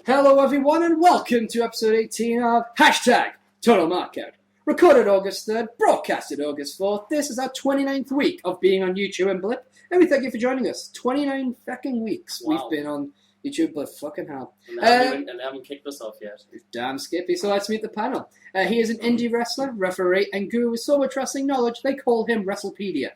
Hello everyone and welcome to episode 18 of Hashtag Total Markout. Recorded August 3rd, broadcasted August 4th. This is our 29th week of being on YouTube and Blip. And we thank you for joining us. 29 fucking weeks we've been on YouTube, Blip. Fucking hell. And they haven't kicked us off yet. Damn Skippy. So let's meet the panel. He is an indie wrestler, referee, and guru with so much wrestling knowledge they call him WrestlePedia.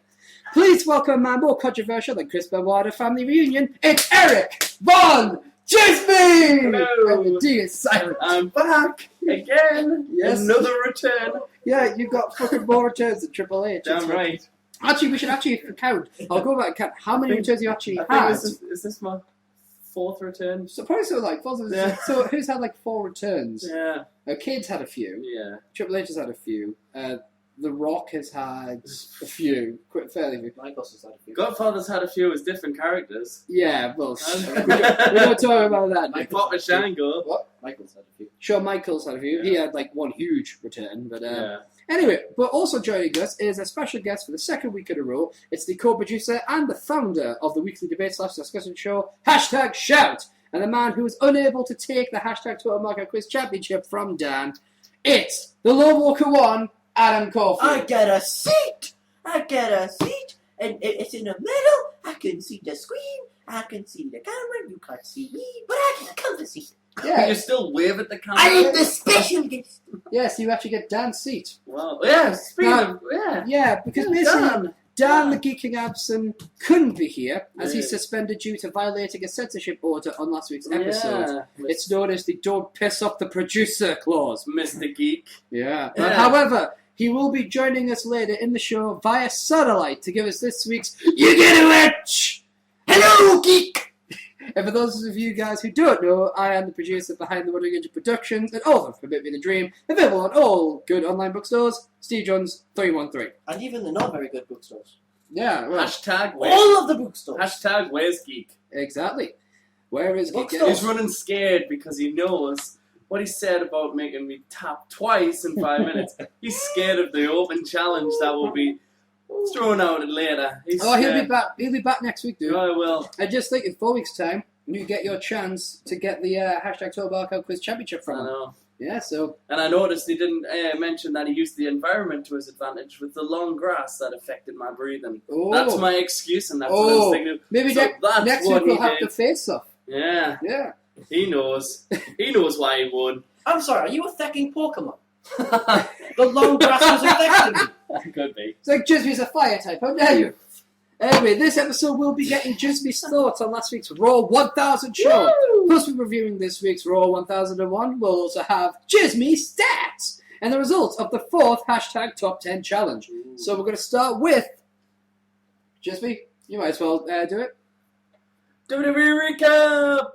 Please welcome a man more controversial than Chris Benoit family reunion. It's Erik Van Djismie! Hello! And the D is silent. I'm back again. Yes. Another return. Yeah, you've got fucking more returns than Triple H. Damn right. Actually, we should actually count. I'll go back and count how many returns you actually I had. think is this my fourth return? So probably so like four. Yeah. So who's had like 4 returns? Yeah. Kane's had a few. Yeah. Triple H has had a few. The Rock has had a few. Quite fairly few. Michaels has had a few. Godfather's had a few as different characters. Yeah, well, we don't talk about that. Like Papa Shango. What? Michaels had a few. Sure, Michaels had a few. Yeah. He had like one huge return, but Yeah. anyway. But also joining us is a special guest for the second week in a row. It's the co-producer and the founder of the weekly debate/discussion show Hashtag Shout, and the man who was unable to take the Hashtag Total Markout Quiz Championship from Dan. It's the Low Walker One, Adam Caulfield. I get a seat! And it's in the middle. I can see the screen. I can see the camera. You can't see me, but I can come to see. Yeah. You still wave at the camera. I am the special guest. Yes, you actually get Dan's seat. Wow. Yeah, speaking of, yeah. Yeah, because Yeah, basically Dan Dan. the Geeking Adamson couldn't be here as he's Yeah. suspended due to violating a censorship order on last week's episode. Yeah. It's known as the "Don't Piss Off the Producer" clause. Mr. Geek. Yeah. Yeah. However, he will be joining us later in the show via satellite to give us this week's "You Get a Witch." Hello, geek. And for those of you guys who don't know, I am the producer behind the Wondering Engine Productions and author of Permit Me the Dream, available on all good online bookstores. SteveJones313. And even the not very good bookstores. Yeah. Well, Hashtag where's, All of the bookstores. hashtag where's Geek. exactly. Where is geek? Bookstores. He's running scared because he knows what he said about making me tap twice in 5 minutes. He's scared of the open challenge that will be thrown out later. He's Oh, he'll scared. be back. He'll be back next week, dude. I will. I just think in 4 weeks' time, you get your chance to get the Hashtag Total Markout Quiz Championship I from him. know. Yeah, so And I noticed he didn't mention that he used the environment to his advantage with the long grass that affected my breathing. oh, That's my excuse, and that's what I was thinking. maybe So that's next what week we'll he have did. the face off. Yeah, Yeah. he knows. He knows why he won. I'm sorry, are you affecting Pokemon? The long grass was affecting me. Could be. It's like Jismee's a fire type. How dare you? Anyway, this episode will be getting Jismee's thoughts on last week's Raw 1000 show. Plus, we're reviewing this week's Raw 1001. We'll also have Jismee's stats and the results of the 4th Hashtag Top 10 Challenge. So we're going to start with Jismee. You might as well do it. WWE recap.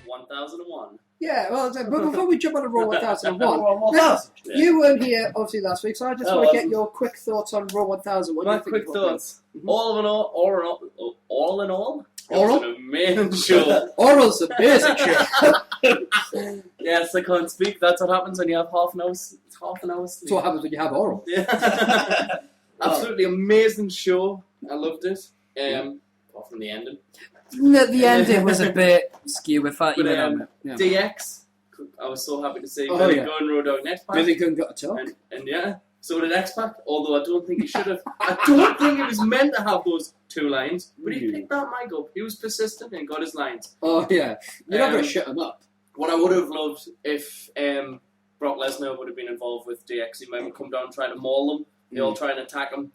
Raw 1001. Yeah, well, but before we jump on to Raw 1001, Well, 1000. Yeah. you weren't here obviously last week, so I just I want to get wasn't. your quick thoughts on Raw 1000. What do My you think quick of what thoughts. Mhm. All in all, it Oral? was an amazing show. Oral's a basic shit. Yes, I can't speak. That's what happens when you have half an hour sleep. That's what happens when you have oral. Yeah. Absolutely amazing show. I loved it. Apart from the ending. The ending was a bit skew with that. But, Even yeah. DX, I was so happy to see Oh, Billy yeah. Gunn rode out next pack. Billy Gunn got a talk. And yeah, so did X-Pac, although I don't think he should have. I don't think he was meant to have those 2 lines, but he picked that mic up. He was persistent and got his lines. Oh yeah, you're not going to Um, shut him up. What I would have loved if Brock Lesnar would have been involved with DX, he might have come down and try to maul them. They all try and attack him.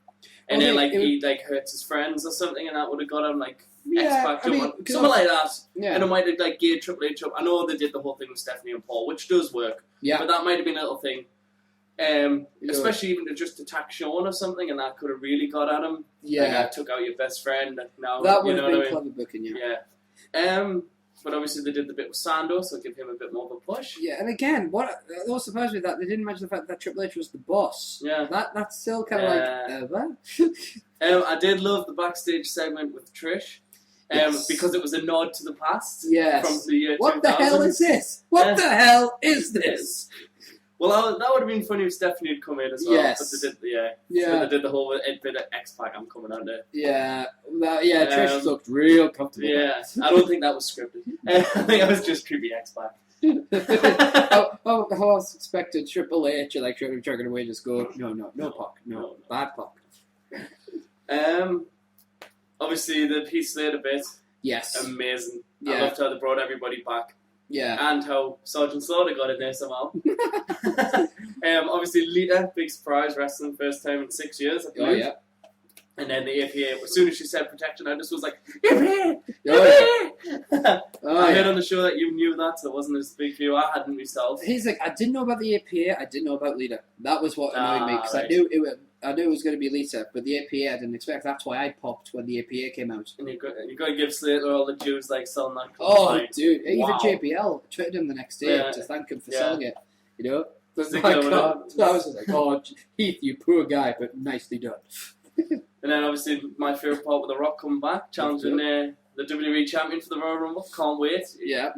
And Well, then it he hurts his friends or something, and that would have got him like Yeah, X-Pac I mean, jumping. 'cause Something like that. Yeah, And it might have like geared Triple H up. I know they did the whole thing with Stephanie and Paul, which does work. yeah. But that might have been a little thing. Especially even to just attack Sean or something, and that could have really got at him. Yeah, Like, I took out your best friend. Now that you would know have been what I mean? clever booking, yeah. Yeah. But obviously they did the bit with Sando, so give him a bit more of a push. Yeah, and again, what also surprised me that they didn't mention the fact that Triple H was the boss. Yeah. That's still kind of like what? I did love the backstage segment with Trish. Yes. Because it was a nod to the past Yes. from the year What the 2000. hell is this? What Yeah. the hell is this? Well, that would have been funny if Stephanie had come in as well. Yes. But they did, Yeah. But they did the whole bit of X-Pac I'm coming under. Yeah. Trish looked real comfortable. Yeah. I don't think that was scripted. I think that was just creepy X-Pac. I was expecting Triple H or like chugging away, just go, no, Pac, no, bad Pac. Obviously the Heath Slater bit, Yes. amazing. I Yeah. loved how they brought everybody back. Yeah. And how Sergeant Slaughter got in there somehow. Obviously Lita, big surprise, wrestling first time in 6 years, I Oh believe. yeah. And then the APA, as soon as she said protection, I just was like, APA! Oh, I heard on the show that you knew that, so it wasn't as big for you. I hadn't myself. He's like, I didn't know about the APA, I didn't know about Lita. That was what annoyed me, because right. I knew it was going to be Lita, but the APA I didn't expect. That's why I popped when the APA came out. And you got to give Slater all the dues, like selling that. Oh, line. dude, even Wow. JBL tweeted him the next day Yeah. to thank him for Yeah. selling it. You know? But Stick my it over God, I was just like, oh, Heath, you poor guy, but nicely done. And then obviously my favourite part with The Rock coming back, challenging the WWE champion for the Royal Rumble. Can't wait. Yeah.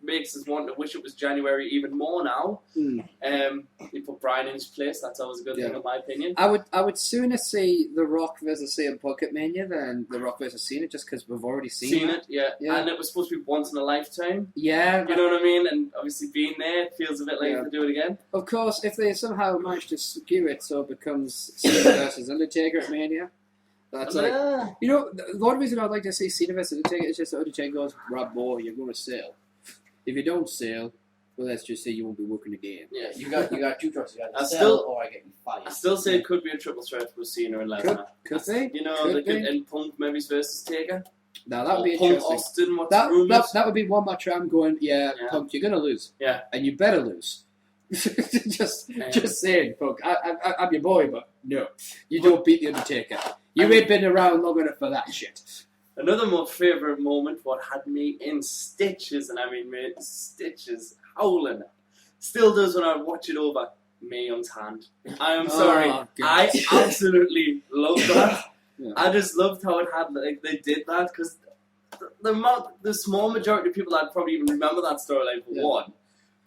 Makes us want to wish it was January even more now. Mm. He put Bryan in his place. That's always a good thing, in my opinion. I would sooner see The Rock versus CM Punk at Mania than The Rock versus Cena, just because we've already seen it, yeah. And it was supposed to be once in a lifetime. Yeah. You know what I mean? And obviously being there, it feels a bit like to do it again. Of course, if they somehow manage to skew it so it becomes Cena versus Undertaker at Mania, that's like, you know, the one reason I'd like to see Cena versus Undertaker is just that Undertaker goes, Rob Moore, you're going to sail. If you don't sail, well, let's just say you won't be working again. Yeah. You got two choices. You got to I sell still- or I get you fired. I still say it could be a triple threat with Cena and Lesnar. Could they? You know, Could they could, they? and Punk maybe versus Taker. Now that would be Punk interesting. Austin, what's rumored? That would be one match I'm going, Yeah. Punk, you're going to lose. Yeah. And you better lose. just saying, Punk. I'm your boy, but no. You don't beat The Undertaker. You ain't been around long enough for that shit. Another more favourite moment, what had me in stitches, and I mean stitches, howling. Still does when I watch it over. Mae Young's hand. I am sorry. God. I absolutely love that. Yeah. I just loved how it had, like, they did that, because the small majority of people that probably even remember that storyline for one,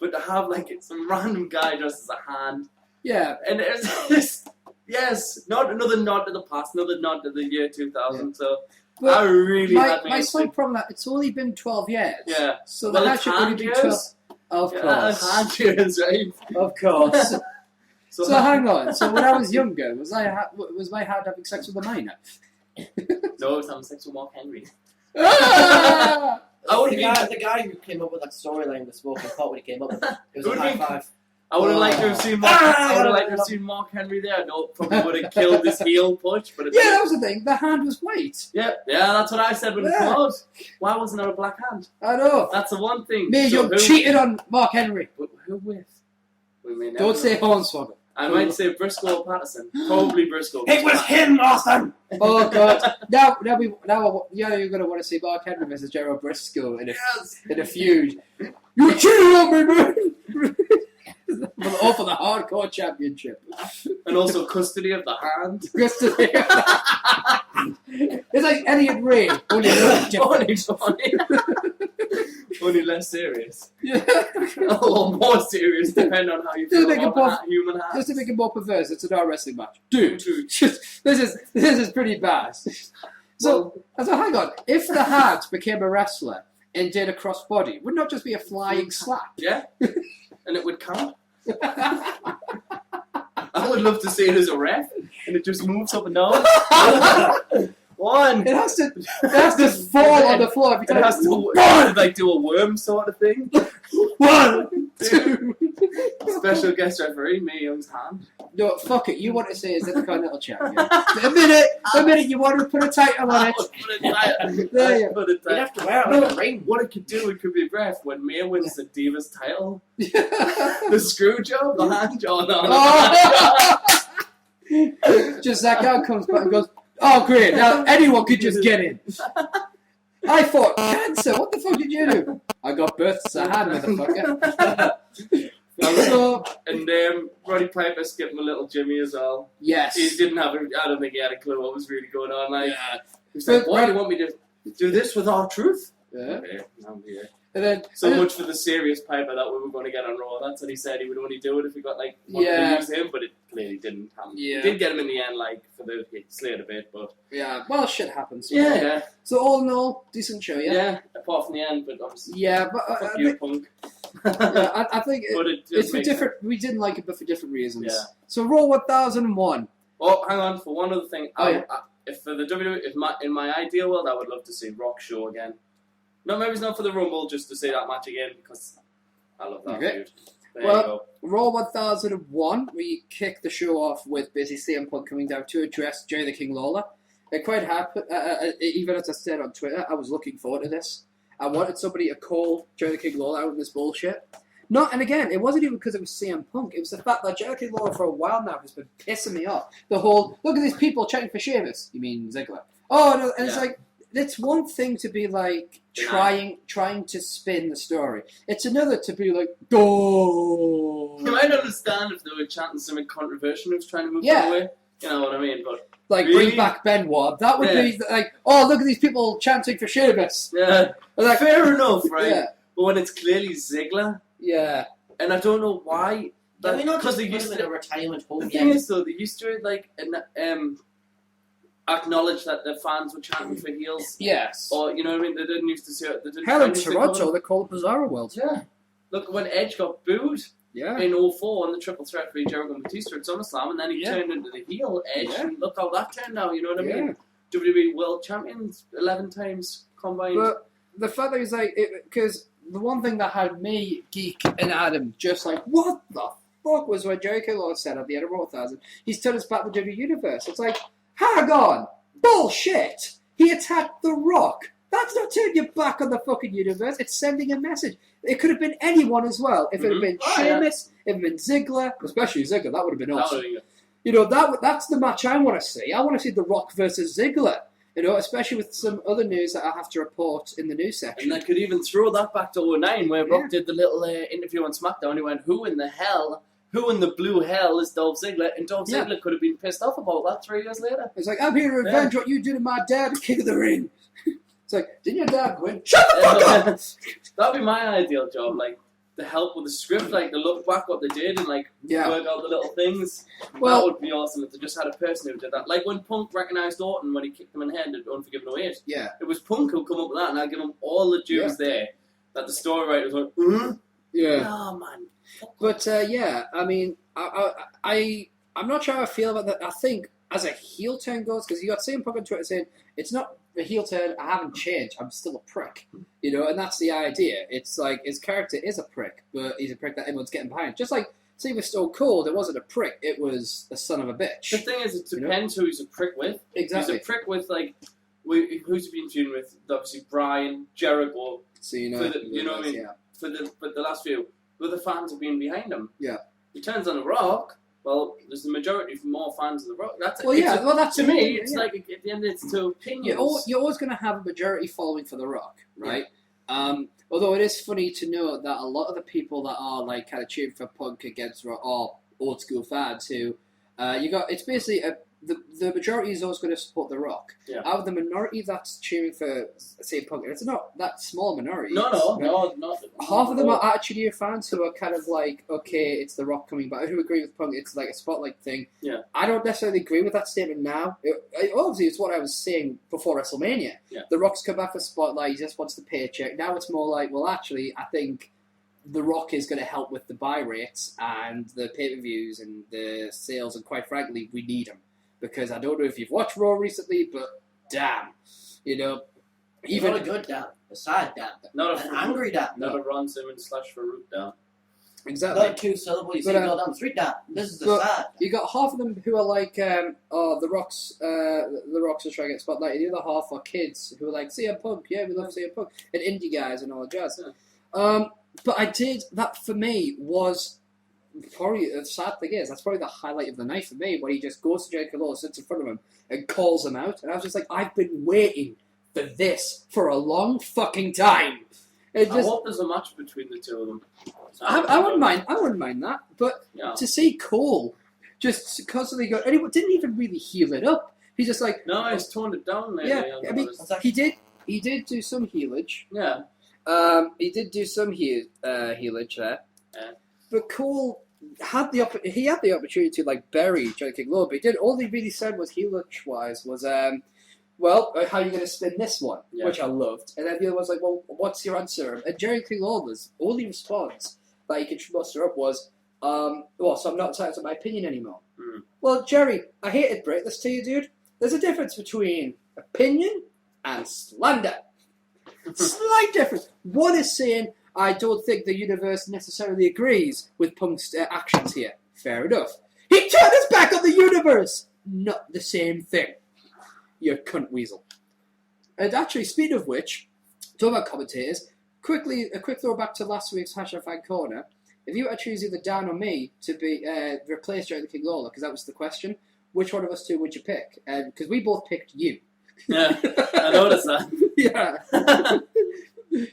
but to have, like, some random guy dressed as a hand. Yeah. And it's just, yes, not another nod to the past, another nod to the year 2000, so... But I really had my slight problem that it's only been 12 years. Yeah. So Well, that it's should only be 12. years. Of Yeah, course. hand years, right? Of course. So, So hang on. So when I was younger, was my hand having sex with a minor? no, I was having sex with Mark Henry. Ah! I would the have guy who came up with that storyline with Smoking Pot when he came up with it. It was Would a high be- five. I would have liked to have seen Mark. Ah! I would have liked to have seen Mark Henry there. No, probably would have killed this heel push, but Yeah, that was the thing. The hand was white. yeah, that's what I said when it Yeah. came out. Why wasn't there a black hand? I know. That's the one thing. Mae So Young cheated on Mark Henry. Who with? We may never Don't know. say Hornswoggle. I might say Briscoe or Patterson. Probably Briscoe. It was him, Austin! Oh God! Now you're gonna want to see Mark Henry versus Gerald Briscoe in a feud. You cheated on me, man! for the hardcore championship. And also custody of the hand. It's like Eddie and Ray, only a little different. Only less serious. Yeah. Or more serious, depending on how you Just feel make it about both- human hands. Just to make it more perverse, it's an arm wrestling match, dude. Dude. This is pretty bad. So hang on. If the hand became a wrestler and did a crossbody, would not just be a flying slap? Yeah, and it would count. I would love to see it as a ref, and it just moves up and down. One. It has to fall on the floor every It time. has to like do a worm sort of thing. 1, 2. Special guest referee, Mae Young's hand. No, fuck it. You want to say is Intercontinental Champion? The minute you want to put a title on it. There you go. You'd have to wear it like a ring. What it could do, it could be a ref when Mae wins the Divas title. The screw job, the hand job. No. Just that guy comes back and goes, oh great, now anyone could just get in. I fought cancer, what the fuck did you do? I got births a hand, motherfucker. So, And Roddy Piper skipped my little Jimmy as well. yes. He didn't have I don't think he had a clue what was really going on. Like, Yeah. he was like, why do you want me to do this with our truth? Yeah. Okay, I'm here. And then So much for the serious Piper that we were going to get on Raw. That's what he said. He would only do it if he got like wanted to use him, but it clearly didn't happen. Yeah. He did get him in the end, like for the Slater bit, but well, shit happens. yeah. So all in all, decent show, Yeah, apart from the end, but obviously. Yeah, but Fuck you, Punk. I think But it's for different. We didn't like it, but for different reasons. Yeah. So Raw 1001. Oh, hang on for one other thing. Oh, If for the WWE, in my ideal world, I would love to see Rock show again. No, maybe it's not for the Rumble, just to see that match again because I love that feud. There you go. Raw 1001, we kick the show off with basically CM Punk coming down to address Jerry the King Lawler. It quite happened. Even as I said on Twitter, I was looking forward to this. I wanted somebody to call Jerry the King Lawler out of this bullshit. And again, it wasn't even because it was CM Punk. It was the fact that Jerry the King Lawler for a while now has been pissing me off. The whole, look at these people chanting for Sheamus. You mean Ziggler? Oh, no, and it's like, it's one thing to be like trying to spin the story. It's another to be like, go. You might understand if they were chanting something controversial and was trying to move them away. You know what I mean? But like, really? bring back Benoit. That would be like, oh, look at these people chanting for Sheamus. Yeah, like, fair enough, right? Yeah. But when it's clearly Ziggler, and I don't know why. Because they used to a retirement home. The thing is, though, they used to like acknowledge that the fans were chanting for heels. Yes. Or you know what I mean? They didn't used to see it. Hell, in Toronto, they call it Bizarro World. Yeah. Look, when Edge got booed. Yeah. In 2004 on the triple threat for Jericho and Batista at SummerSlam, and then he turned into the heel Edge, and look how that turned out, you know what I mean? WWE World Champions 11 times combined. But the fact that he's like, because the one thing that had me, Geek, and Adam just like, what the fuck was when Jericho Lawler said at the end of Raw 1000, he's turned us back to the WWE Universe. It's like, hang on, bullshit! He attacked The Rock. That's not turning you back on the fucking universe. It's sending a message. It could have been anyone as well. If it had been Sheamus, if it had been Ziggler, especially Ziggler, that would have been awesome. You know, that's the match I want to see. I want to see The Rock versus Ziggler. You know, especially with some other news that I have to report in the news section. And I could even throw that back to 2009, where Rock did the little interview on SmackDown. He went, who in the blue hell is Dolph Ziggler? And Dolph Ziggler could have been pissed off about that 3 years later. It's like, I'm here to revenge what you did to my dad, the King of the Ring. It's like, didn't your dad win? Shut the fuck up! That'd be my ideal job, like, the help with the script, like, to look back what they did and, like, work out the little things. Well, that would be awesome if they just had a person who did that. Like when Punk recognised Orton when he kicked him in the head at Unforgiven 08. Yeah. It was Punk who come up with that, and I'd give him all the dues there. That the story writer was like, Yeah. Oh, man. But, I mean, I'm not sure how I feel about that. I think, as a heel turn goes, because you got CM Punk on Twitter saying, it's not a heel turn, I haven't changed, I'm still a prick. You know, and that's the idea. It's like, his character is a prick, but he's a prick that everyone's getting behind. Just like, see with Stone Cold, it wasn't a prick, it was a son of a bitch. The thing is, it depends who he's a prick with. Exactly. He's a prick with, like, who's he been feuding with? Obviously, Bryan, Jericho. So, you know what I mean? Yeah. For the last few, where the fans have been behind him. Yeah. He turns on The Rock. Well, there's the majority more fans of The Rock. That's that's to me. It's like at the end, it's two opinions. You're always going to have a majority following for The Rock, right? Yeah. Although it is funny to note that a lot of the people that are like kind of cheering for Punk against Rock are old school fans who it's basically the majority is always going to support The Rock. Yeah. Out of the minority that's cheering for, say, Punk, it's not that small minority. No, not. Half of them are Attitude Era fans who are kind of like, okay, it's The Rock coming back. Who agree with Punk? It's like a spotlight thing. Yeah. I don't necessarily agree with that statement now. Obviously, it's what I was saying before WrestleMania. Yeah. The The Rock's come back for spotlight. He just wants the paycheck. Now it's more like, well, actually, I think The Rock is going to help with the buy rates and the pay-per-views and the sales, and quite frankly, we need him. Because I don't know if you've watched Raw recently, but damn, you know, even a good damn, a sad damn, not an angry damn, not a Ron Simmons / Farouk down. Exactly. Not 2 syllables. You say go down the street down. This is the sad. You got half of them who are like, the Rock's are trying to get spotlight. The other half are kids who are like, CM Punk, yeah, we love CM Punk, and indie guys and all that jazz. Yeah. But I did that for me was. Probably the sad thing is that's probably the highlight of the night for me, where he just goes to Jericho Lawler, sits in front of him, and calls him out. And I was just like, I've been waiting for this for a long fucking time. I hope there's a match between the two of them. I wouldn't mind. I wouldn't mind that. But to see Cole just constantly go, and he didn't even really heal it up. He's just like, no, he's toned it down. Maybe, yeah, I mean, he did do some healage. Yeah. He did do some healage there. Yeah. But Cole had the opportunity to like bury Jerry King Lawler, but he did. All he really said was healage wise was well, how are you going to spin this one? Yeah. Which I loved. And then the other was like, well, what's your answer? And Jerry King Lawler's only response that he could muster up was, well, so I'm not entitled to my opinion anymore. Mm. Well, Jerry, I hate to break this to you, dude. There's a difference between opinion and slander. Slight difference. One is saying, I don't think the universe necessarily agrees with Punk's actions here. Fair enough. He turned his back on the universe. Not the same thing. You cunt weasel. And actually, speaking of which, talking about commentators, quickly a quick throwback to last week's Hashtag Fan Corner. If you were to choose either Dan or me to be replace Jerry the King Lawler, because that was the question, which one of us two would you pick? Because we both picked you. Yeah, I noticed that. Yeah.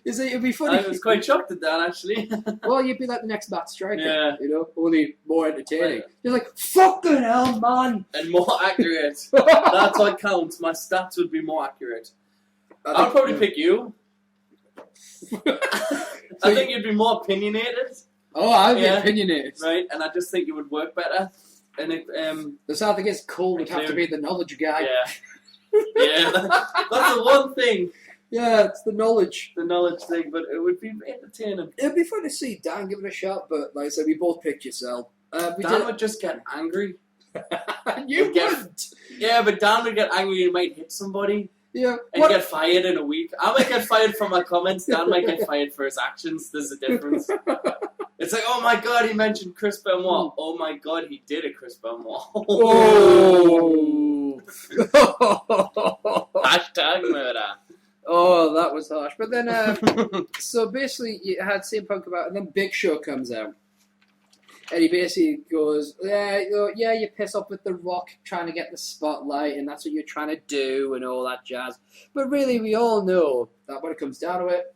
It'd be funny. I was quite shocked at that, actually. Well, you'd be like the next Matt Striker. Yeah. You know, only more entertaining. Right. You're like, fucking hell, man. And more accurate. That's what counts. My stats would be more accurate. I'd probably pick you. I think you'd be more opinionated. Oh, I'd be opinionated. Right, and I just think it would work better. And if, the sad thing is, Cole would have to be the knowledge guy. Yeah. Yeah, that's the one thing. Yeah, it's the knowledge. The knowledge thing, but it would be entertaining. It'd be fun to see Dan give it a shot, but like I said, we both picked yourself. Dan would just get angry. You wouldn't. Yeah, but Dan would get angry and might hit somebody. Yeah. And get fired in a week. I might get fired for my comments. Dan might get fired for his actions. There's a difference. It's like, oh my god, he mentioned Chris Benoit. Oh my god, he did a Chris Benoit. Oh. Hashtag murder. Oh, that was harsh. But then, so basically, you had CM Punk about, and then Big Show comes out. And he basically goes, you piss off with The Rock trying to get the spotlight, and that's what you're trying to do, and all that jazz. But really, we all know that when it comes down to it,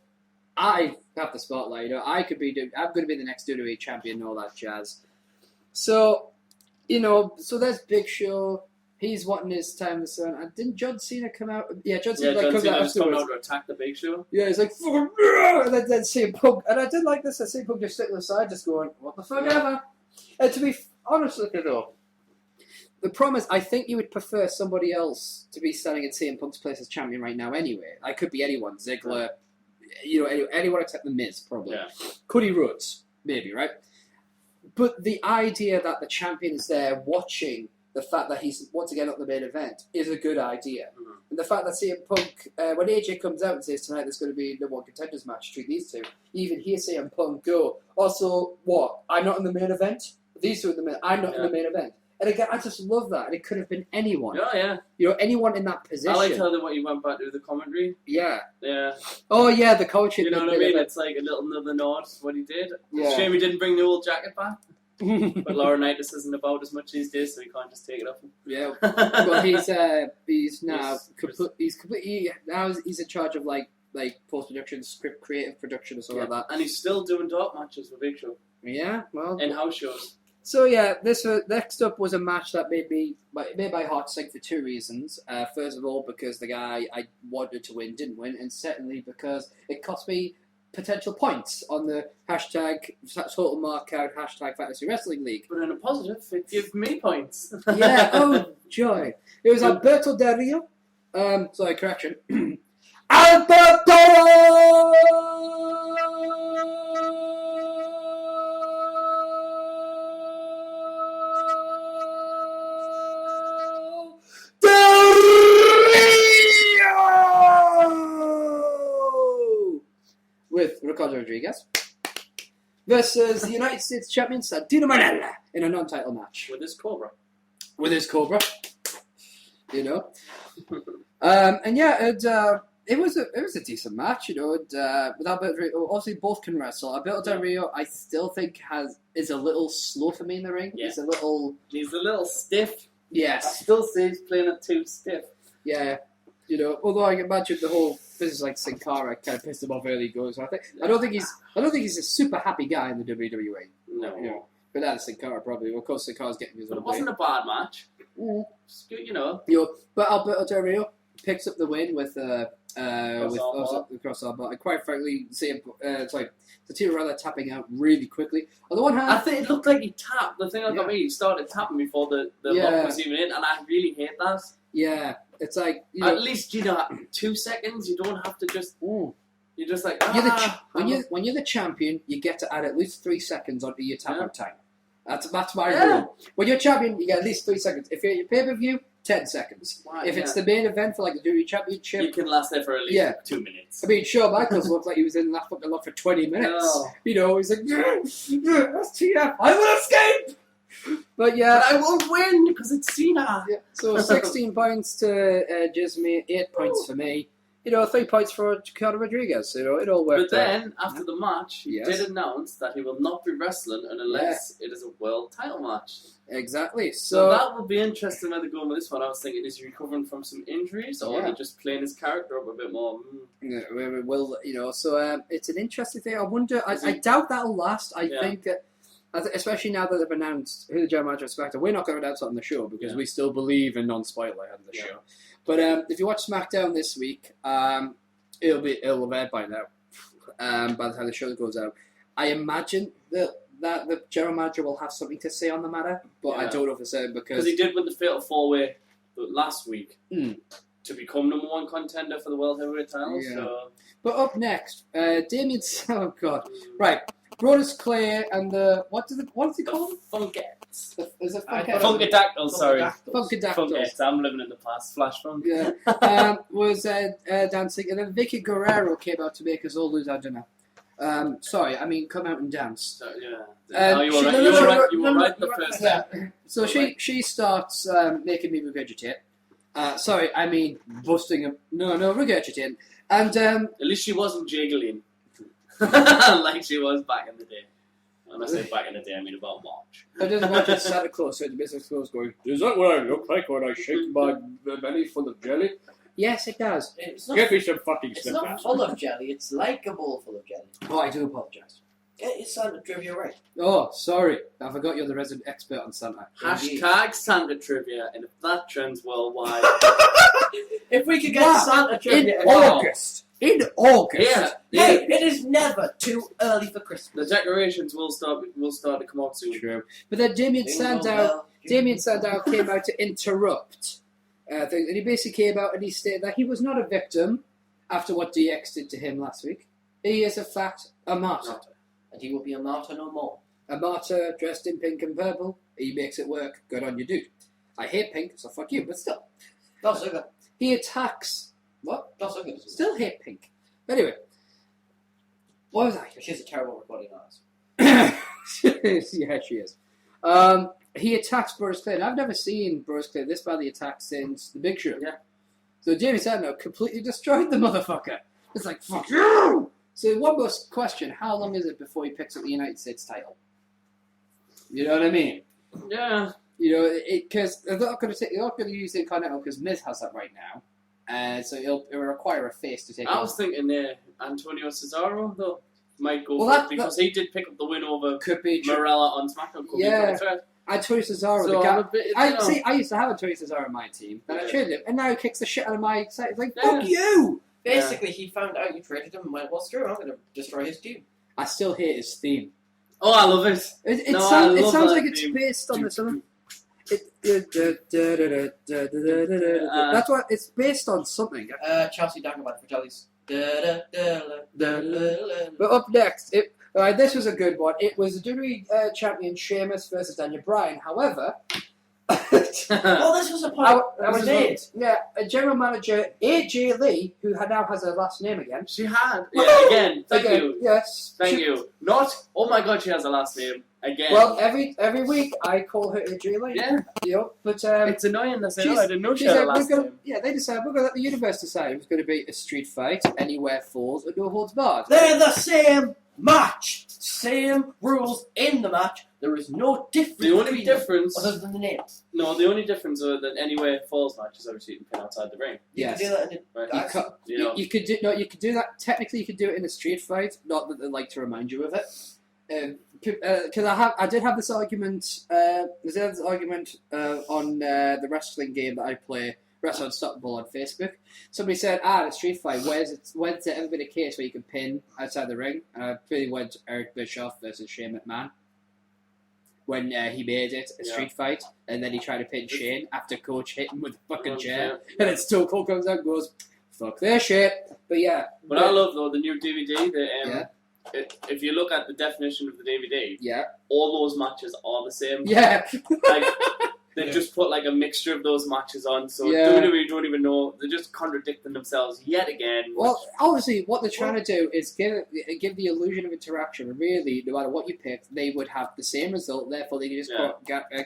I have the spotlight. You know, I'm going to be the next WWE champion and all that jazz. So, so there's Big Show. He's wanting his time in the sun. And didn't John Cena come out? Yeah, John Cena comes out afterwards. Come out to attack the Big Show. Yeah, he's like, and then CM Punk. And I did like this. I see Punk just sitting on the side, just going, what the fuck ever. And to be honest with you, though, the problem is, I think you would prefer somebody else to be standing in CM Punk's place as champion right now anyway. I could be anyone. Ziggler, anyone except The Miz, probably. Yeah. Cody Rhodes, maybe, right? But the idea that the champion is there watching the fact that he's once again at the main event is a good idea. Mm-hmm. And the fact that CM Punk, when AJ comes out and says tonight there's going to be no one contenders match between these two, you even hear CM Punk go, also, what? I'm not in the main event? These two are in the main I'm not in the main event. And again, I just love that. And it could have been anyone. Oh, yeah. Anyone in that position. I like how what you went back to the commentary. Yeah. Yeah. Oh, yeah, the coaching. You know what I mean? It's like a little another nod what he did. Yeah. Shame he didn't bring the old jacket back. But Laurinaitis isn't about as much these days, so he can't just take it off him. Yeah. Well, he's now he's in charge of like post production, script creative production, or something like that. And he's still doing dark matches for Big Show. Yeah. Well. And house shows. So yeah, this next up was a match that made my heart sink for two reasons. First of all, because the guy I wanted to win didn't win, and secondly, because it cost me potential points on the hashtag total markout hashtag fantasy wrestling league. But in a positive, it gave me points. Yeah, oh joy. It was Alberto Del Rio. Sorry, correction. Alberto Del Rio with Ricardo Rodriguez versus the United States champion Santino Marella in a non-title match. With his Cobra. And yeah, it was a decent match, with Alberto. Obviously, both can wrestle. Alberto Del Rio, I still think is a little slow for me in the ring. Yeah. He's a little stiff. Yes. I still say he's playing it too stiff. Yeah. Although I can imagine the whole business like Sin Cara kind of pissed him off early goes. So I don't think he's a super happy guy in the WWE. No. But that's Sin Cara probably. Of course, Sin Cara's getting his own. It wasn't a bad match. Mm. It's good, But Alberto Del Rio picks up the win with the crossbar. I quite frankly see it's like the team rather tapping out really quickly. On the one hand, I think it looked like he tapped. The thing that got me, he started tapping before the lock was even in, and I really hate that. Yeah, it's like at least 2 seconds. You don't have to just. You're just like when you're the champion, you get to add at least 3 seconds onto your tap out time. That's my rule. When you're champion, you get at least 3 seconds. If you're at your pay-per-view, 10 seconds. Wow, if it's the main event for like the WWE Championship, you can last there for at least 2 minutes. I mean, Shawn Michaels looked like he was in that fucking lock for 20 minutes. No. You know, he's like, STF, I will escape! But yeah. But I won't win because it's Cena. Yeah. So 16 points to Djismie, 8 points for me. 3 points for Conor Rodriguez. It all worked. But then, after the match, he did announce that he will not be wrestling unless it is a world title match. Exactly. So that would be interesting where they're going with this one. I was thinking, is he recovering from some injuries, or are they just playing his character up a bit more? Yeah, well, so it's an interesting thing. I wonder. I doubt that'll last. I think that, especially now that they've announced who the general manager is. We're not going to announce that on the show because we still believe in non-spoiler on the show. But if you watch SmackDown this week, it'll have aired by now. By the time the show goes out, I imagine that the general manager will have something to say on the matter, but I don't know for certain because he did win the Fatal 4-Way last week to become number 1 contender for the World Heavyweight title. Yeah. So. But up next, Damien. Oh God! Right, Brodus Clay and the what is it called? Funkettes. Is it Funkadactyls? Sorry, Funkadactyls. I'm living in the past. Flash Funk. Yeah, was dancing, and then Vicky Guerrero came out to make us all lose our dinner. Sorry, I mean come out and dance. So, yeah. You were right the first time. So she starts making me regurgitate. Sorry, I mean busting. No, regurgitating. And at least she wasn't jiggling like she was back in the day. When I say back in the day, I mean about March. I just watched Santa Claus, so the business Claus going, is that what I look like when I shake my belly full of jelly? Yes, it does. Give me some fucking It's not full of jelly, it's like a bowl full of jelly. Oh, I do apologise. Get your Santa trivia right. Oh, sorry. I forgot you're the resident expert on Santa. Hashtag Santa trivia, and if that trends worldwide. If we could get Santa trivia in August. Yeah. Hey, it is never too early for Christmas. The decorations will start to come out soon. True. But then Damien Sandow came out to interrupt things, and he basically came out and he stated that he was not a victim after what DX did to him last week. He is, in fact, a martyr. And he will be a martyr no more. A martyr dressed in pink and purple. He makes it work. Good on you, dude. I hate pink, so fuck you, but still. Not so good. He attacks... What? Not so good. Still hate pink. Anyway. What was I? She's a terrible recording artist. Yeah, she is. He attacks Brodus Clay. And I've never seen Brodus Clay this badly attacked since the Big Show. Yeah. So Jamie Sandow completely destroyed the motherfucker. It's like, fuck you! So one more question. How long is it before he picks up the United States title? You know what I mean? Yeah. Because they're not going to use the Intercontinental because Miz has that right now. So it'll require a face to take I was thinking Antonio Cesaro, though, might go because he did pick up the win over Morella on SmackDown. Antonio Cesaro. So I used to have Antonio Cesaro on my team, and I traded him, and now he kicks the shit out of my side. It's like, fuck you! Basically, he found out you traded him and went, well, screw it, I'm going to destroy his team. I still hate his theme. Oh, I love it. It sounds like it's based on something. That's what it's based on something. Chelsea Dagobah for Jellies. But up next, this was a good one. It was the WWE champion Sheamus versus Daniel Bryan. However, this was a point that was made. Yeah, a general manager AJ Lee, who now has her last name again. She had. Yeah, again. Thank you. Yes. Thank you. Not. Oh my God, she has a last name. Again. Well, every week I call her AJ Lee. Yeah. But it's annoying that I didn't know she had a last name. Yeah, they decided we're going to let the universe decide. It was going to be a street fight, anywhere falls, and no holds barred. They're the same match. Same rules in the match. There is no difference. The only difference, other than the name. No, the only difference is that anywhere falls match is obviously you can pin outside the ring. Yes. You can do that in you could do you could do that. Technically, you could do it in a street fight. Not that they like to remind you of it. Because I did have this argument. On the wrestling game that I play, Wrestle Unstoppable on Facebook. Somebody said, the street fight, when's there ever been a case where you can pin outside the ring? And I really went Eric Bischoff versus Shane McMahon. When he made it a street fight, and then he tried to pin Shane after Coach hit him with a fucking chair, and then Stone Cold comes out and goes, fuck their shit. But yeah. But I love, though, the new DVD, if you look at the definition of the DVD, all those matches are the same. Yeah. Like, they just put like a mixture of those matches on, so WWE don't even know. They're just contradicting themselves yet again. Well, obviously, what they're trying to do is give the illusion of interaction. Really, no matter what you picked, they would have the same result. Therefore, they can just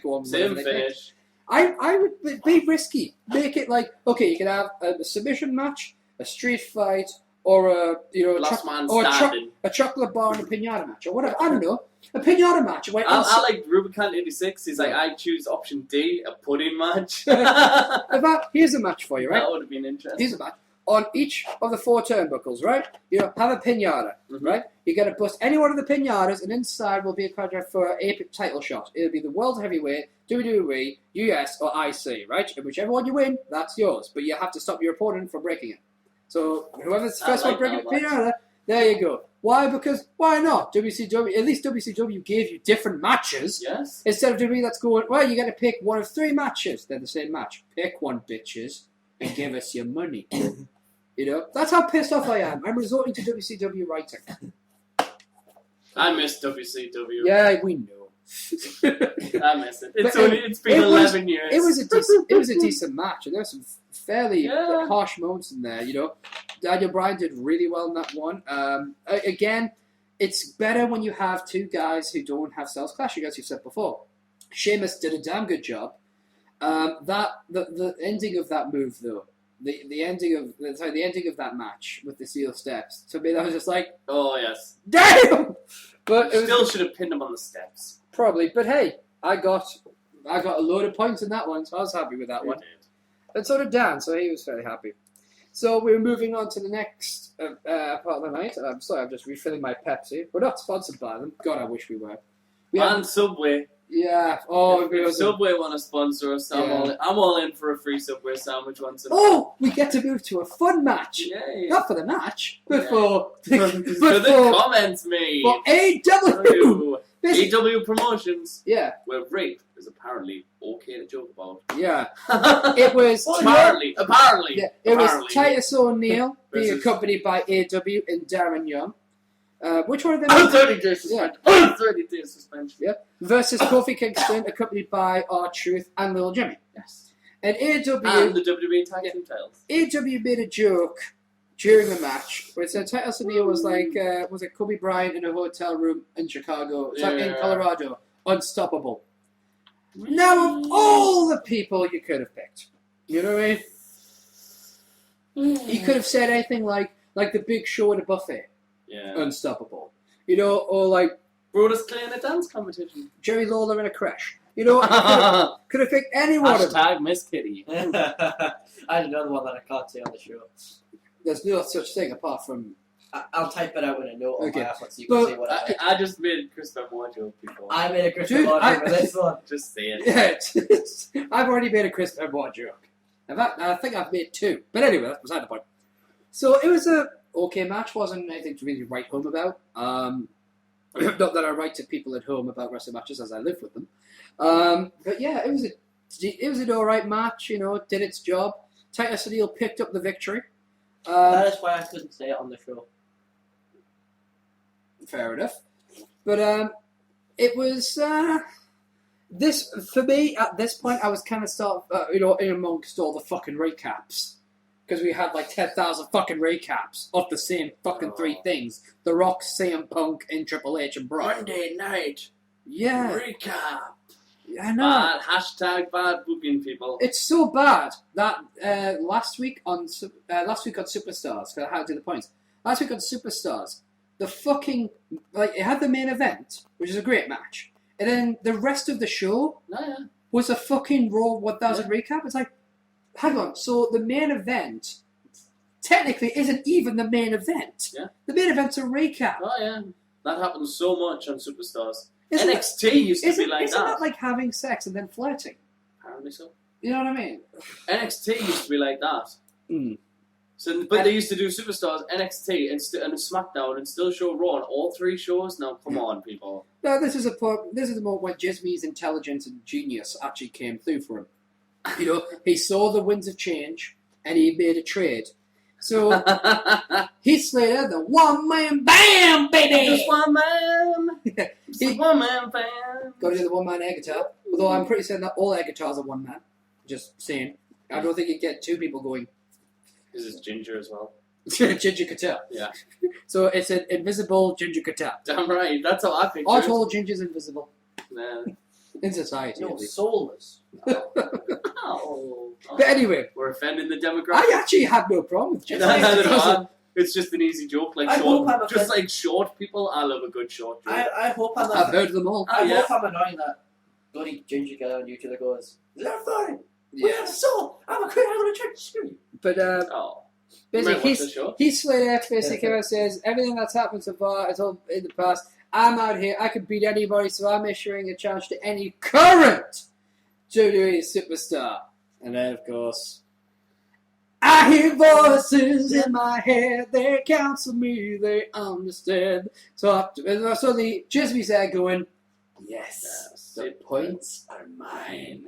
go on. Same finish. I would be risky. Make it like, okay, you can have a submission match, a street fight, or a chocolate bar and a pinata match, or whatever. I don't know. A pinata match. I like Rubicon 86. He's like, I choose option D, a pudding match. Here's a match for you, right? That would have been interesting. Here's a match. On each of the 4 turnbuckles, right? Have a pinata, right? You're going to bust any one of the pinatas, and inside will be a contract for a title shot. It'll be the World Heavyweight, WWE, US, or IC, right? And whichever one you win, that's yours. But you have to stop your opponent from breaking it. So whoever's the first one breaking the pinata, there you go. Why? Because why not? WCW, at least WCW gave you different matches. Yes. Instead of WWE that's going, well, you got to pick one of 3 matches. They're the same match. Pick one, bitches, and give us your money. That's how pissed off I am. I'm resorting to WCW writing. I miss WCW. Yeah, we know. I miss it. It's been 11 years. It was a decent match, and there were some fairly harsh moments in there. Daniel Bryan did really well in that one. Again, it's better when you have 2 guys who don't have styles clashing, as you said before. Sheamus did a damn good job. The ending of that move, though, the ending of that match with the steel steps, to me that was just like, oh yes, damn. But you still should have pinned him on the steps. Probably, but hey, I got a load of points in that one, so I was happy with that one. And so did Dan, so he was fairly happy. So we're moving on to the next part of the night. I'm sorry, I'm just refilling my Pepsi. We're not sponsored by them. God, I wish we were. And Subway. Yeah. If Subway want to sponsor us, I'm all in for a free Subway sandwich once in a while. We get to move to a fun match. Yay. Not for the match, but for the comments made. For AEW. AEW promotions. Yeah. Where rape is apparently okay to joke about. Yeah. It was apparently. Yeah, it was Titus O'Neil being accompanied by AEW and Darren Young. Which one of them? 30-day suspension. 30-day suspension. Yeah. Versus Kofi Kingston, accompanied by R-Truth and Little Jimmy. Yes. And AEW... And the WWE Tag Team titles. AEW made a joke during the match where it said Titus O'Neil was like, was it Kobe Bryant in a hotel room in Chicago, in Colorado, unstoppable. Now, of all the people you could have picked, you know what I mean? You could have said anything like the Big Show at a buffet. Yeah. Unstoppable. Or like Brodus Clay in a dance competition. Jerry Lawler in a crash. Could have picked anyone. Hashtag Miss Kitty. I had another one that I can't say on the show. There's no such thing apart from... I'll type it out in a note on my iPhone so you can say what I just made a Chris Benoit joke before. I made a Chris Benoit joke for this one. Just say it. Yeah, I've already made a Chris Benoit joke. In fact, I think I've made 2. But anyway, that's beside the point. So it was a okay match. Wasn't anything to really write home about. Not that I write to people at home about wrestling matches as I live with them. But yeah, it was an alright match. Did its job. Titus O'Neil picked up the victory. That is why I couldn't say it on the show. Fair enough. But it was this for me at this point. I was kind of in amongst all the fucking recaps because we had like 10,000 fucking recaps of the same fucking 3 things: The Rock, CM Punk, and Triple H and Brock. Monday night. Yeah. Recap. I know. Bad booking, people. It's so bad that last week on Superstars, because I had to do the points. Last week on Superstars, the fucking it had the main event, which is a great match, and then the rest of the show was a fucking Raw 1000 recap. It's like, hang on, so the main event technically isn't even the main event. Yeah. The main event's a recap. Oh yeah, that happens so much on Superstars. NXT used to be like that. Isn't that like having sex and then flirting? Apparently so. You know what I mean? NXT used to be like that. Mm. So, but they used to do Superstars, NXT, and SmackDown, and still show Raw on all 3 shows. Now, come on, people. No, this is the moment when Djismie's intelligence and genius actually came through for him. You know, he saw the winds of change, and he made a trade. So, Heath Slater, the one-man bam, baby! Just one man! Just one man bam! Got to do the one-man air guitar. Although I'm pretty certain that all air guitars are one man. Just saying. I don't think you get 2 people going. This is ginger as well. Ginger guitar. Yeah. So it's an invisible ginger guitar. Damn right. That's how I picture Aren't it. all gingers invisible? Nah. In society. No, soulless. Oh. But anyway. We're offending the demographic. I actually have no problem with ginger. It's just an easy joke. Like like short people. I love a good short joke. I hope I'm I've heard of them all. I hope I'm annoying that bloody ginger guy on YouTube that goes, is that fine? Yeah. We have a soul. I'm going to try to screw you. But, basically, Heath Slater basically says, everything that's happened so far is all in the past. I'm out here. I can beat anybody, so I'm issuing a challenge to any current WWE superstar. And then, of course, I hear voices in my head. They counsel me. They understand. So the Djismie's there going, yes, the points are mine.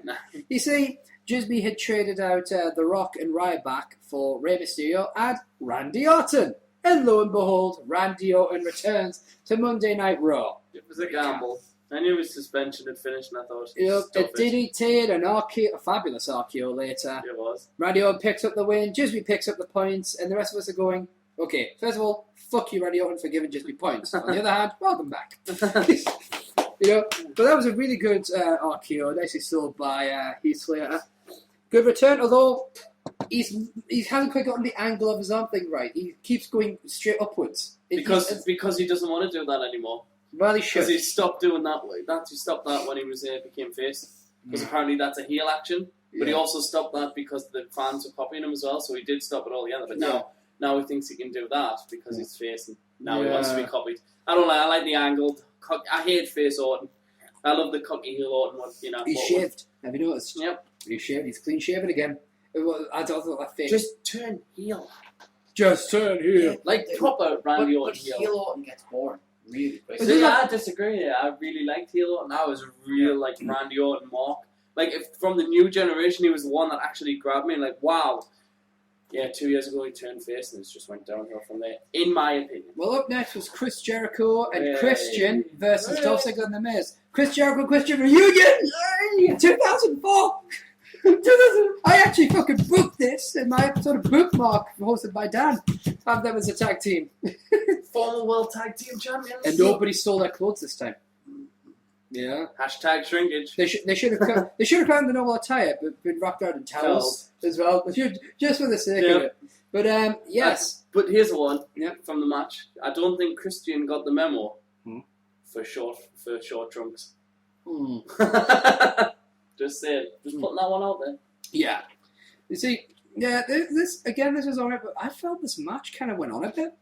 You see, Djismie had traded out The Rock and Ryback for Rey Mysterio and Randy Orton. And lo and behold, Randy Orton returns to Monday Night Raw. It was a gamble. I knew his suspension had finished, and I thought, it DDT'd a fabulous RKO later. It was. Randy Orton picks up the win, Djismie picks up the points, and the rest of us are going, okay, first of all, fuck you, Randy Orton, for giving Djismie points. On the other hand, welcome back. You know, but that was a really good RKO, nicely sold by Heath Slater. Good return, although he hasn't quite gotten the angle of his arm thing right. He keeps going straight upwards. Because he doesn't want to do that anymore. Well, he should. Because he stopped doing that. He stopped that when he was became face. Because apparently that's a heel action. But he also stopped that because the fans were copying him as well. So he did stop it altogether. But now he thinks he can do that because he's face. And now he wants to be copied. I don't like. I like the angled. I hate face Orton. I love the cocky heel Orton. He's shaved. Have you noticed? Yep. He's shaved. He's clean shaven again. I don't think that face. Just turn heel. Just turn heel. Yeah, like proper Randy Orton heel. Heel Orton gets bored really quick. See, I disagree. I really liked heel Orton. I was a real Randy Orton mark. Like from the new generation, he was the one that actually grabbed me. Like wow. Yeah, 2 years ago he turned face and it just went downhill from there, in my opinion. Well, up next was Chris Jericho and Christian versus Dolph Ziggler and The Miz. Chris Jericho Christian reunion! 2004! I actually fucking booked this in my sort of bookmark hosted by Dan. Have them as a tag team. Former World Tag Team Champions. And nobody stole their clothes this time. Yeah. Hashtag shrinkage. They should have come in the normal attire, but been wrapped around in towels as well. Just for the sake of it. But yes. But here's the one from the match. I don't think Christian got the memo for short trunks. Just saying. Just putting that one out there. Yeah. You see, this was alright, but I felt this match kind of went on a bit.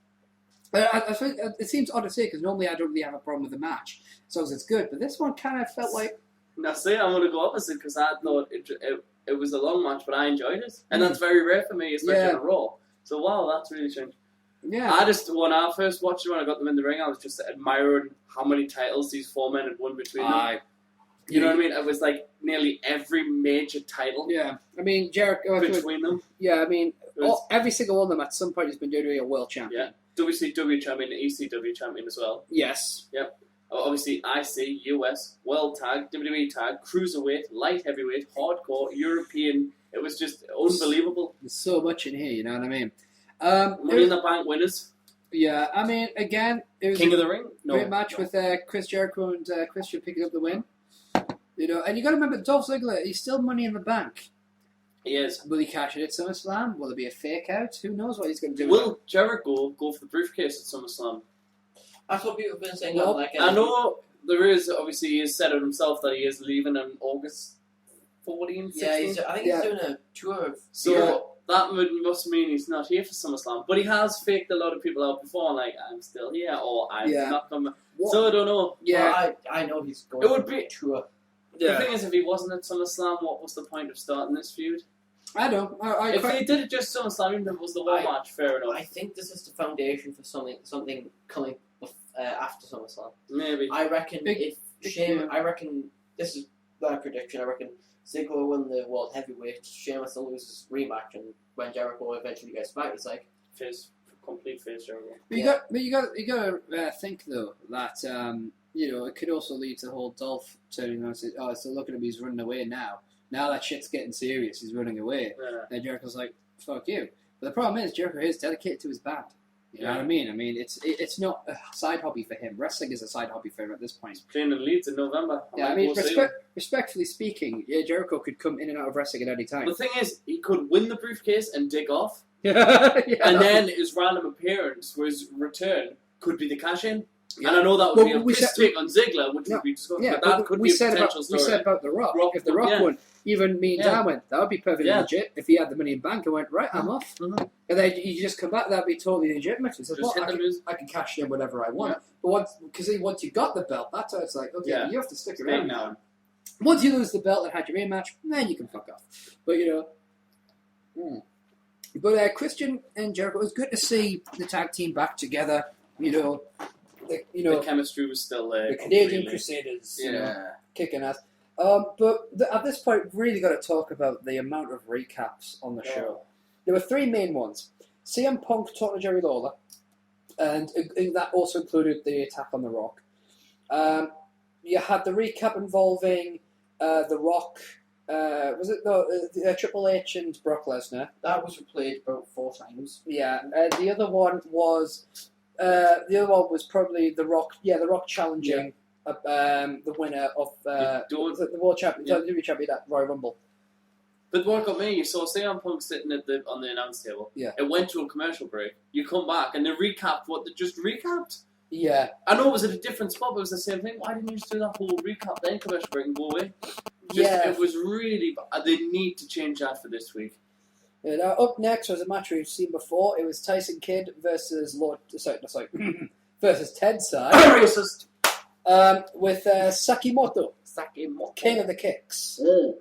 I think it seems odd to say because normally I don't really have a problem with the match, as long as it's good. But this one kind of felt like. Now, see, I'm going to go opposite because I thought it was a long match, but I enjoyed it, and that's very rare for me, especially on a Raw. So wow, that's really strange. Yeah. When I first watched it, when I got them in the ring, I was just admiring how many titles these 4 men had won between them. You know what I mean? It was like nearly every major title. Yeah, I mean Jericho between them. Yeah, I mean every single one of them at some point has been doing a world champion. Yeah. WCW champion, ECW champion as well. Yes. Yep. Obviously, IC, US, World Tag, WWE Tag, Cruiserweight, Light Heavyweight, Hardcore, European. It was just unbelievable. There's so much in here, you know what I mean? Money in the Bank winners. Yeah, I mean, again, it was King of the Ring. Great match with Chris Jericho and Christian picking up the win. You know, and you got to remember, Dolph Ziggler, he's still Money in the Bank. He is. Will he cash it at SummerSlam? Will there be a fake out? Who knows what he's going to do? Will Jericho go for the briefcase at SummerSlam? That's what people have been saying. Well, I know there is, obviously, he has said it himself that he is leaving in August 14, 16. Yeah, I think he's doing a tour of So that must mean he's not here for SummerSlam. But he has faked a lot of people out before, like, I'm still here, or I'm not coming. So I don't know. Yeah. Well, I know he's going It would be tour. The thing is, if he wasn't at SummerSlam, what was the point of starting this feud? I don't. If they did it just SummerSlam, even if it was the one match, fair enough. I think this is the foundation for something coming after SummerSlam. Maybe. I reckon I reckon this is my prediction. I reckon Ziggler will win the World Heavyweight. Sheamus will lose his rematch, and when Jericho eventually gets back, it's like complete face Jericho. But you got to think though that it could also lead to the whole Dolph turning around and saying, "Oh, so look at him, he's running away now. Now that shit's getting serious, he's running away." Yeah. And Jericho's like, "Fuck you." But the problem is, Jericho is dedicated to his band. You know what I mean? I mean, it's not a side hobby for him. Wrestling is a side hobby for him at this point. He's playing in Leeds in November. Respectfully speaking, Jericho could come in and out of wrestling at any time. The thing is, he could win the briefcase and dig off, yeah. And then his random appearance for his return could be the cash-in. Yeah. And I know that would be a piss take on Ziggler, which would be discussed, but that could be a potential story. We said about The Rock. If The Rock won, even me and Dan went, that would be perfectly legit. If he had the money in bank and went, right, I'm off. Mm-hmm. And then you just come back, that'd be totally legitimate. He says, I can cash in whatever I want. Yeah. But once you got the belt, that's how it's like, okay, you have to stick around now. Once you lose the belt and had your rematch, then you can fuck off. But, But Christian and Jericho, it was good to see the tag team back together, the chemistry was still there. The Canadian Crusaders, kicking ass. But at this point, really got to talk about the amount of recaps on the show. There were three main ones: CM Punk talking to Jerry Lawler, and that also included the attack on The Rock. You had the recap involving The Rock. Triple H and Brock Lesnar? That was replayed about 4 times. Yeah. The other one was. The other one was probably The Rock. Yeah, The Rock challenging the winner of the World Champion, WWE Champion at Royal Rumble. But what got me, you saw CM Punk sitting on the announce table. Yeah. It went to a commercial break. You come back and they recapped what they just recapped. Yeah. I know it was at a different spot, but it was the same thing. Why didn't you just do that whole recap then commercial break and go away? It was really. They need to change that for this week. Now, up next was a match we've seen before. It was Tyson Kidd versus versus Tensai. Racist. With Sakimoto, King of the Kicks. Mm.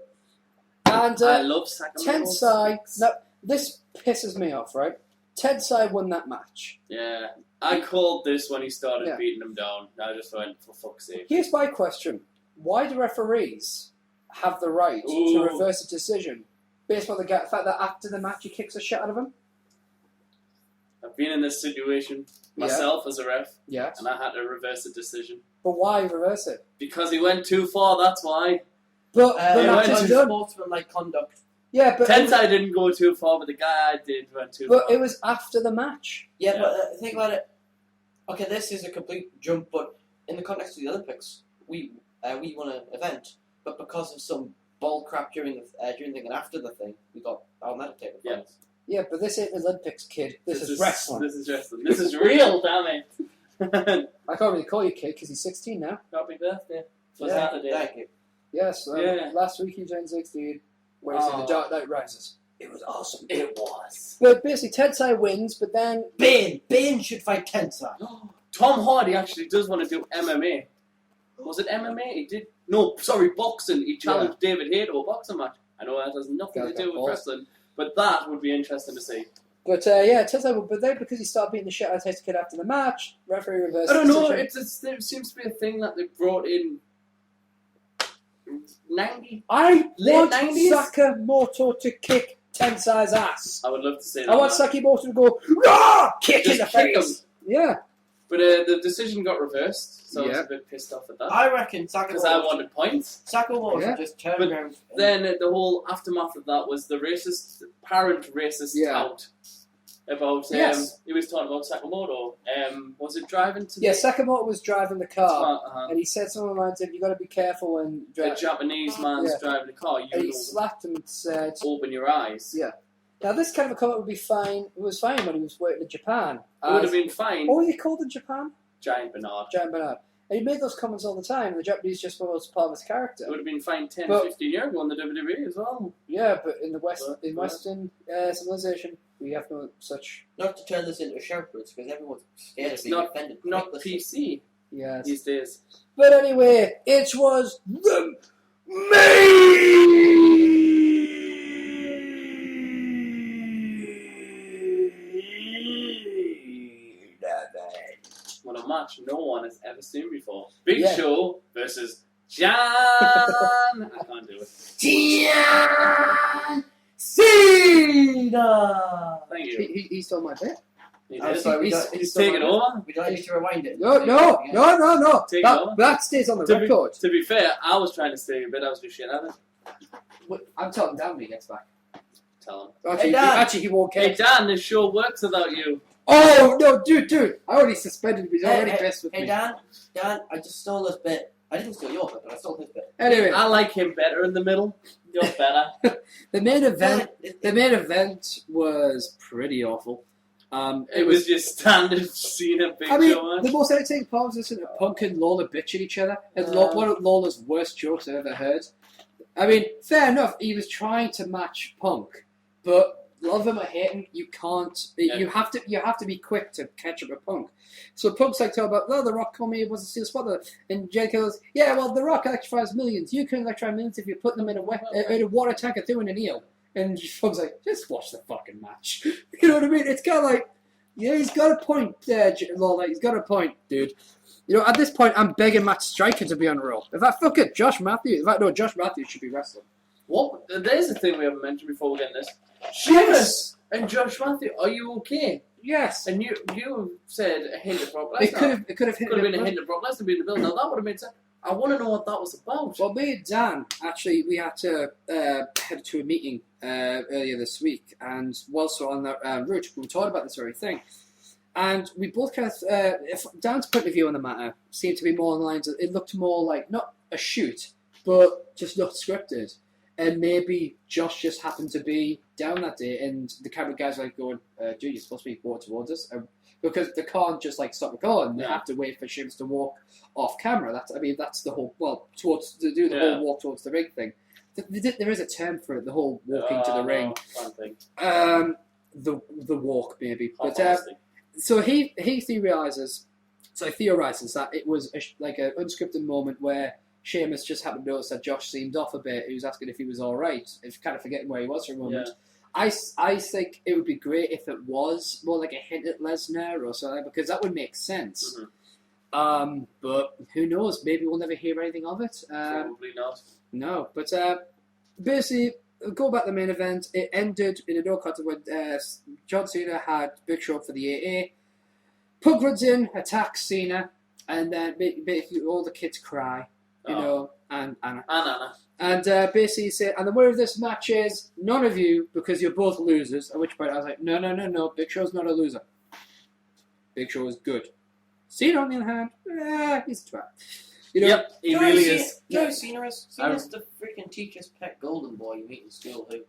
And I love Sakimoto. Tensai. Now, this pisses me off, right? Tensai won that match. Yeah, I called this when he started beating him down. I just went, for fuck's sake. Here's my question: why do referees have the right to reverse a decision? Based on the fact that after the match he kicks a shit out of him? I've been in this situation myself as a ref, and I had to reverse a decision. But why reverse it? Because he went too far, that's why. But unsportsmanlike conduct. Yeah, but Tensai didn't go too far, but the guy I did went too far. But it was after the match. Yeah, but think about it. Okay, this is a complete jump, but in the context of the Olympics, we won an event, but because of some bull crap during the thing and after the thing, we got automatic taken from us. Yeah, but this ain't Olympics, kid. This is wrestling. This is wrestling. This is real, damn it. I can't really call you kid because he's 16 now. Happy birthday. For Saturday. Thank you. Yes, last week he turned 16. When he said The Dark Knight Rises. It was awesome. It was. But basically, Tensai wins, but then... Bane should fight Tensai. Tom Hardy actually does want to do MMA. Was it MMA? He did... No, sorry, boxing. He challenged David Hayter to a boxing match. I know that has nothing to do with wrestling, but that would be interesting to see. But Tensai won. But then because he started beating the shit out of Tyson Kidd after the match, referee reversed I don't know, it seems to be a thing that they brought in 90? I want 90s? Sakamoto to kick Tensai's ass. I would love to see that. I want Sakamoto to go, Rah! Kick in the face. Yeah. But the decision got reversed, so I was a bit pissed off at that. I reckon Sakamoto... Because I wanted points. Sakamoto just turned around... Then the whole aftermath of that was the apparent racist out. About, he was talking about Sakamoto. Was it driving to Sakamoto was driving the car, and he said something like, "You got to be careful when a Japanese man's driving the car." And he slapped him and said, "Open your eyes." Yeah. Now this kind of a comment would be fine. It was fine when he was working in Japan. It would have been fine. What was he called in Japan? Giant Bernard. Giant Bernard. And he made those comments all the time. The Japanese just thought it was part of his character. It would have been fine 10, 15 years ago in the WWE as well. Yeah, but in the Western civilization, we have no such... Not to turn this into a shout because everyone's scared of being offended. Not PC these days. But anyway, it was the What a match no one has ever seen before. Big Show versus John. I can't do it. John Cena. Thank you. He stole my bit. He's taking over. Would you like me to rewind it? No. Take over. That stays on the record. To be fair, I was trying to stay a bit. I was just shit at it. I'm telling Dan when he gets back. Tell him. Actually, he won't care. Hey Dan, this show works without you. Oh no, dude! I already suspended him. He's already pissed with me. Hey Dan, I just stole this bit. I didn't steal your bit, but I stole his bit. Anyway, I like him better in the middle. You're better. The main event was pretty awful. It was just standard Cena Big Show match. The most entertaining part was listening to Punk and Lawler bitch at each other. And one of Lawler's worst jokes I've ever heard. I mean, fair enough, he was trying to match Punk, but love him or hate him, you can't. Yeah. You have to be quick to catch up with Punk. So Punk's like talking about, The Rock told me it was a steel spot, and Jake goes, yeah, well, The Rock electrifies millions. You can electrify millions if you put them in a water tank and throw in an eel. And Punk's like, just watch the fucking match. You know what I mean? It's kind of like, yeah, he's got a point there, Lawler. He's got a point, dude. You know, at this point, I'm begging Matt Striker to be on Raw. In fact, fuck it, Josh Matthews should be wrestling. What? There's a thing we haven't mentioned before we get this. Sheamus and Josh Matthews, are you okay? Yes. And you said a hint of Brock Lesnar. It could have been a hint of Brock Lesnar being in the building. Now that would have made sense. I want to know what that was about. Well, me and Dan, actually, we had to head to a meeting earlier this week, and whilst we're on that route, we were talking about this very thing. And we both kind of, Dan's point of view on the matter seemed to be more on the lines of, it looked more like, not a shoot, but just not scripted. And maybe Josh just happened to be down that day, and the camera guys were like going, dude, you're supposed to be walking towards us. Because they can't just like stop recording. They have to wait for Sheamus to walk off camera. That's the whole, whole walk towards the ring thing. There is a term for it, the whole walking to the ring. The walk, maybe. But so he theorizes that it was like an unscripted moment where Sheamus just happened to notice that Josh seemed off a bit. He was asking if he was all right, if kind of forgetting where he was for a moment. Yeah. I think it would be great if it was more like a hint at Lesnar or something, because that would make sense. Mm-hmm. But who knows? Maybe we'll never hear anything of it. Probably not. No, but basically, go back to the main event. It ended in a no contest when John Cena had Big Show for the AA. Punk runs in, attacks Cena, and then basically all the kids cry. You know, and Anna. And basically said, and the winner of this match is none of you, because you're both losers. At which point I was like, no, Big Show's not a loser. Big Show is good. Cena, on the other hand, he's a twat. You know, yep, he really is. Cena's the freaking teacher's pet golden boy you meet in school who,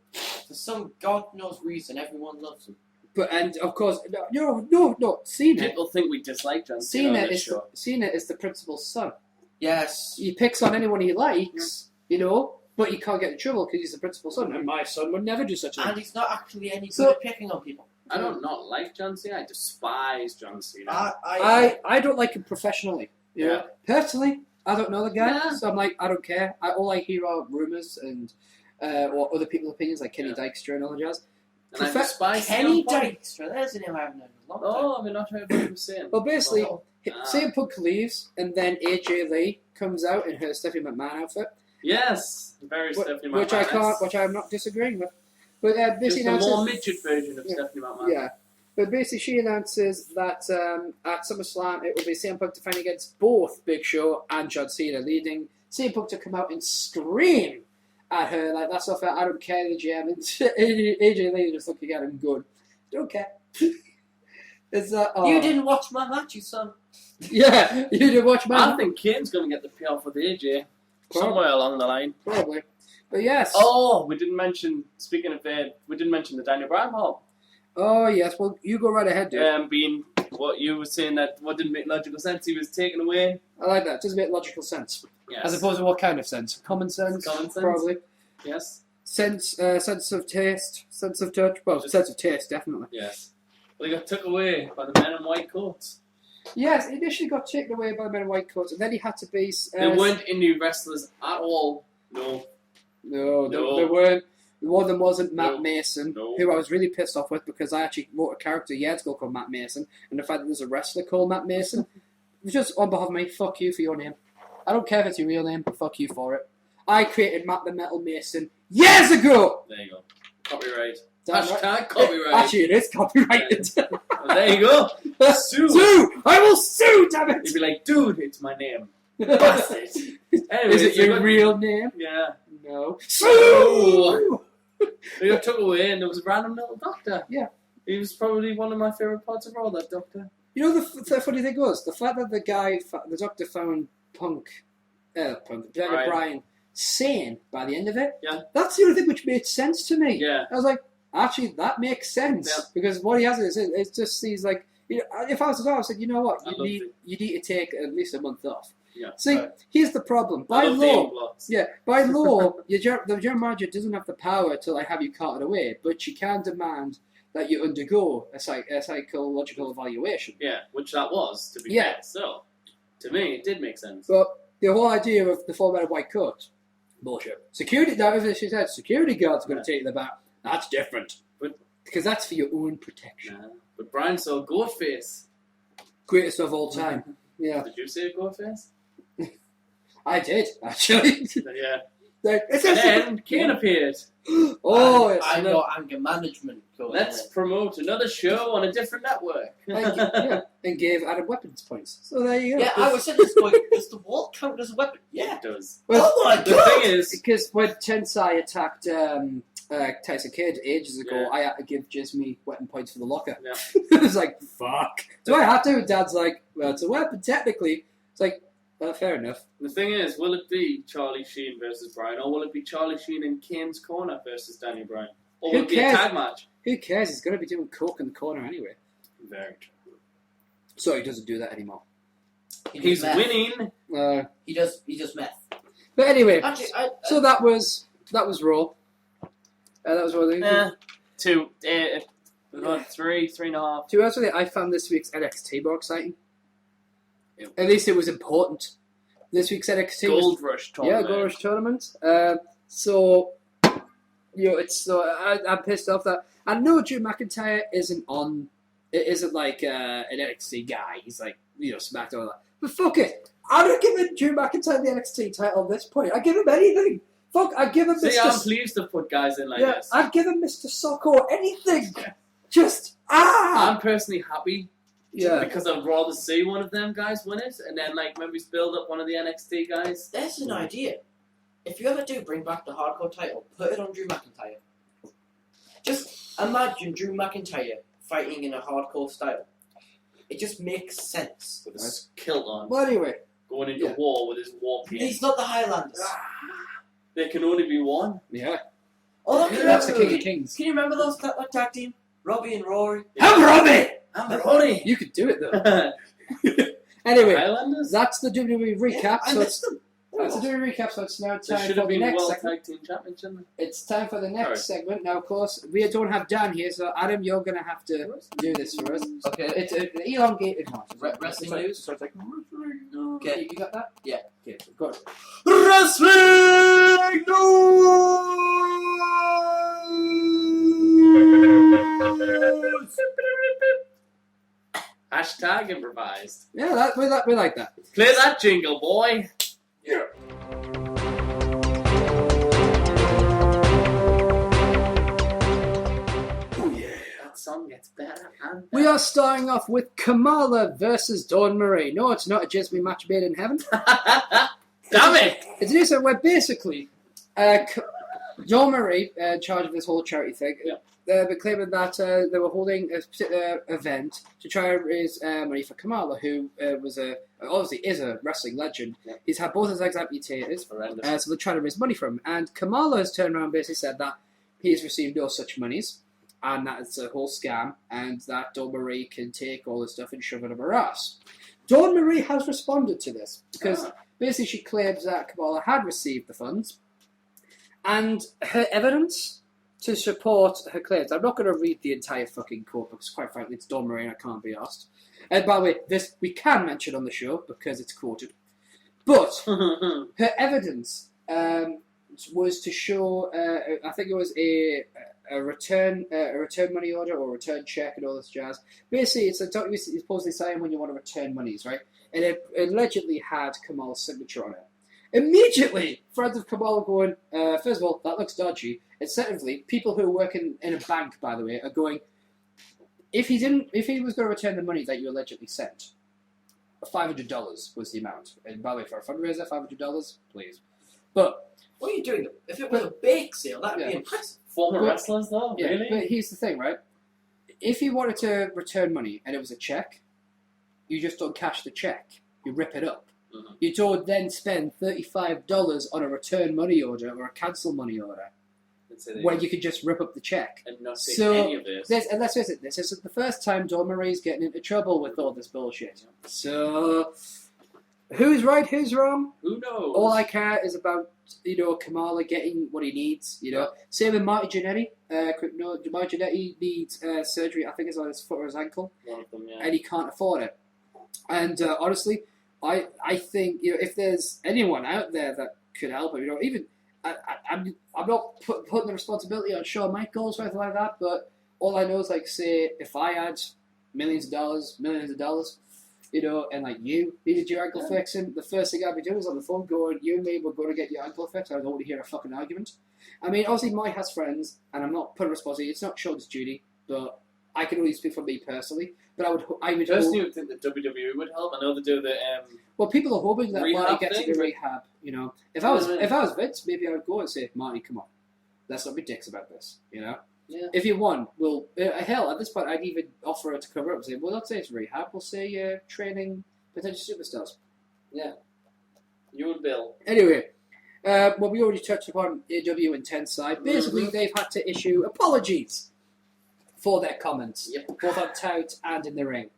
for some God knows reason, everyone loves him. But, and of course, no, Cena. People think we dislike John Cena. Cena is the principal's son. Yes. He picks on anyone he likes, you know, but he can't get in trouble because he's the principal's son. And my son would never do such a thing. And he's not actually any good at picking on people. I don't not like John Cena. I despise John Cena. I don't like him professionally. You know? Personally, I don't know the guy, so I'm like, I don't care. All I hear are rumours and or other people's opinions, like Kenny Dykstra and all the jazz. And I despise Kenny Dykstra. There's a name I haven't known in a long time. Oh, I've not heard what he was saying. Well, basically, CM Punk leaves, and then AJ Lee comes out in her Stephanie McMahon outfit. Yes, very Stephanie McMahon. Which I'm not disagreeing with. But basically, just a more midget version of Stephanie McMahon. Yeah, but basically, she announces that at SummerSlam it will be CM Punk defending against both Big Show and John Cena, leading CM Punk to come out and scream at her like, "That's not fair. I don't care, the GM." And AJ Lee just looking at him, good. Don't care. You didn't watch my match, you son. Yeah, you didn't watch my match. I think Kane's going to get the PR for the AJ somewhere along the line. Probably. But yes. Oh, we didn't mention, speaking of that, we didn't mention the Daniel Bryan Hall. Oh, yes. Well, you go right ahead, dude. Being what you were saying, that what didn't make logical sense, he was taken away. I like that. It doesn't make logical sense. Yes. As opposed to what kind of sense? Common sense? Probably. Yes. Sense of taste, sense of touch. Well, sense of taste, definitely. Yes. Well, he got took away by the men in white coats. Yes, he initially got taken away by the men in white coats, and then he had to be... they weren't indie wrestlers at all. No. There weren't. One of them wasn't Matt No. Mason, No. who I was really pissed off with because I actually wrote a character years ago called Matt Mason, and the fact that there's a wrestler called Matt Mason, was just on behalf of me, fuck you for your name. I don't care if it's your real name, but fuck you for it. I created Matt the Metal Mason years ago! There you go. Copyright. Damn Hashtag right. copyright. Actually, it is copyrighted. Well, there you go. Sue. Sue! I will sue, damn it! You'd be like, dude, it's my name. Bastard. Anyways, Is it your real name? Yeah. No. Sue! They got took away and there was a random little doctor. Yeah. He was probably one of my favourite parts of all, that doctor. You know the funny thing was, the fact that the doctor found Daniel Right. Bryan sane by the end of it, Yeah. that's the only thing which made sense to me. Yeah. I was like, actually, that makes sense. Yeah. Because what he has is, it's just, he's like, you know, if I was a doctor, I said, you know what, I you loved need to take at least a month off. Yeah. See, Right. here's the problem. By I love the law, plots. by law, the general manager doesn't have the power to like have you carted away, but she can demand that you undergo a psychological evaluation. Yeah, which that was, to be Yeah. fair. So, to me, it did make sense. But the whole idea of the 4-man white coat, bullshit. Security, now as she said, security guards are going to take you to the back. That's different. But- because that's for your own protection. Nah. But Brian saw Goatface. Greatest of all time. Yeah, Did you say Goatface? I did, actually. Yeah. Like, it's And a- then Kane appeared. oh, it's I'm your anger management coach. Let's promote another show on a different network. and gave Adam weapons points. So there you go. Yeah, I was saying this going, does the wall count as a weapon? Yeah. It does. Well, Oh my The god! thing is, because when Tensai attacked Tyson Kidd ages ago, Yeah. I had to give Jismie weapon points for the locker. Yeah. It was like, fuck. Do I have to? And Dad's like, well, it's a weapon, technically. It's like, well, fair enough. the thing is, will it be Charlie Sheen versus Bryan, or will it be Charlie Sheen in Kane's corner versus Daniel Bryan? Or will Who it be cares? a tag match? Who cares? He's going to be doing coke in the corner anyway. Very true. So he doesn't do that anymore. He's meth. winning. He does meth. But anyway, Actually, so that was Raw. That was Raw. Two, three and a half. To be honest with you, I found this week's NXT more exciting. At least it was important. This week's NXT was Gold Rush tournament. yeah, Gold Rush tournament. So I'm pissed off that I know Drew McIntyre isn't on. It isn't like an NXT guy. He's like SmackDown and that. But fuck it, I don't give Drew McIntyre the NXT title at this point. I give him anything. Fuck, I give him See, Mr. I'm pleased to put guys in like yeah, this. I'd give him Mr. Socko anything. Just I'm personally happy yeah. because I'd rather see one of them guys win it, and then like maybe build up one of the NXT guys. there's an idea. If you ever do bring back the hardcore title, put it on Drew McIntyre. Just imagine Drew McIntyre fighting in a hardcore style. It just makes sense. With his kilt on, Well, anyway, going into Yeah. war with his war paint. He's not the Highlanders. There can only be one. yeah, Oh, that's the King of Kings. Can you remember those that tag team? Robbie and Rory. I'm Robbie. I'm Ronnie. You could do it though. Anyway, Highlanders. that's the WWE recap. Yeah, I so missed them. that's the WWE recap. So it's now They time should for have the been next World segment. Tag Team Champions, shouldn't It's time for the next Sorry. segment. Now, of course, we don't have Dan here, so Adam, you're going to have to do this for us. Okay. It's an elongated match. Wrestling So- news? So it's like, Okay. You got that? Yeah. Okay, good. Wrestling news. Hashtag improvised. Yeah, we like that. Play that jingle, boy. Oh, yeah. That song gets better and We are starting off with Kamala versus Dawn Marie. No, it's not a Jismie match made in heaven. Damn it! It's an issue where basically Dawn Marie, in charge of this whole charity thing, were claiming that they were holding a particular event to try and raise money for Kamala, who obviously is a wrestling legend. Yeah. He's had both his legs amputated, Horrendous. so they're trying to raise money for him. And Kamala has turned around and basically said that he's received no such monies, and that it's a whole scam, and that Dawn Marie can take all this stuff and shove it up her ass. Dawn Marie has responded to this, because basically she claims that Kamala had received the funds, and her evidence to support her claims. I'm not going to read the entire fucking quote, because quite frankly it's Dawn Marie and I can't be asked. And by the way, this we can mention on the show, because it's quoted. But her evidence was to show. I think it was a return money order or return check and all this jazz. Basically, it's a document you supposedly sign when you want to return monies, right? And it allegedly had Kamal's signature on it. Immediately, friends of Kamal are going, first of all, that looks dodgy. And secondly, people who work in a bank, by the way, are going, if he was going to return the money that you allegedly sent, $500 was the amount. And by the way, for a fundraiser, $500, please. But what are you doing? If it was a bake sale, that would be impressive. Former wrestlers, though, yeah, really? But here's the thing, right? If you wanted to return money and it was a check, you just don't cash the check. You rip it up. Mm-hmm. You don't then spend $35 on a return money order or a cancel money order where you could just rip up the check. And not say any of this. And let's face it, this isn't the first time Dawn Marie's getting into trouble with all this bullshit. So, who's right, who's wrong? Who knows? All I care is about, Kamala getting what he needs, Same with Marty Jannetty. Marty Jannetty needs surgery, I think it's on his foot or his ankle. One of them, yeah. And he can't afford it. And honestly, I think if there's anyone out there that could help him, even I'm not putting the responsibility on Shawn Michaels or anything like that, but all I know is say if I had millions of dollars, and you needed your ankle fixing, the first thing I'd be doing is on the phone going, you and me, we're going to get your ankle fixed. I don't want to hear a fucking argument. I mean, obviously Mike has friends, and I'm not putting responsibility. It's not Sean's duty, but I can only speak for me personally. But I would personally would think that WWE would help. I know they do the well, people are hoping that Marty gets into thing, rehab. If I was Vince, maybe I would go and say, Marty, come on, let's not be dicks about this. Yeah. If you won, well, hell, at this point, I'd even offer it to cover up and say, well, let's say it's rehab. We'll say training potential superstars. Yeah. You and Bill. Anyway, well, we already touched upon AW and Tenside. Basically, they've had to issue apologies for their comments, both on Tout and in the ring.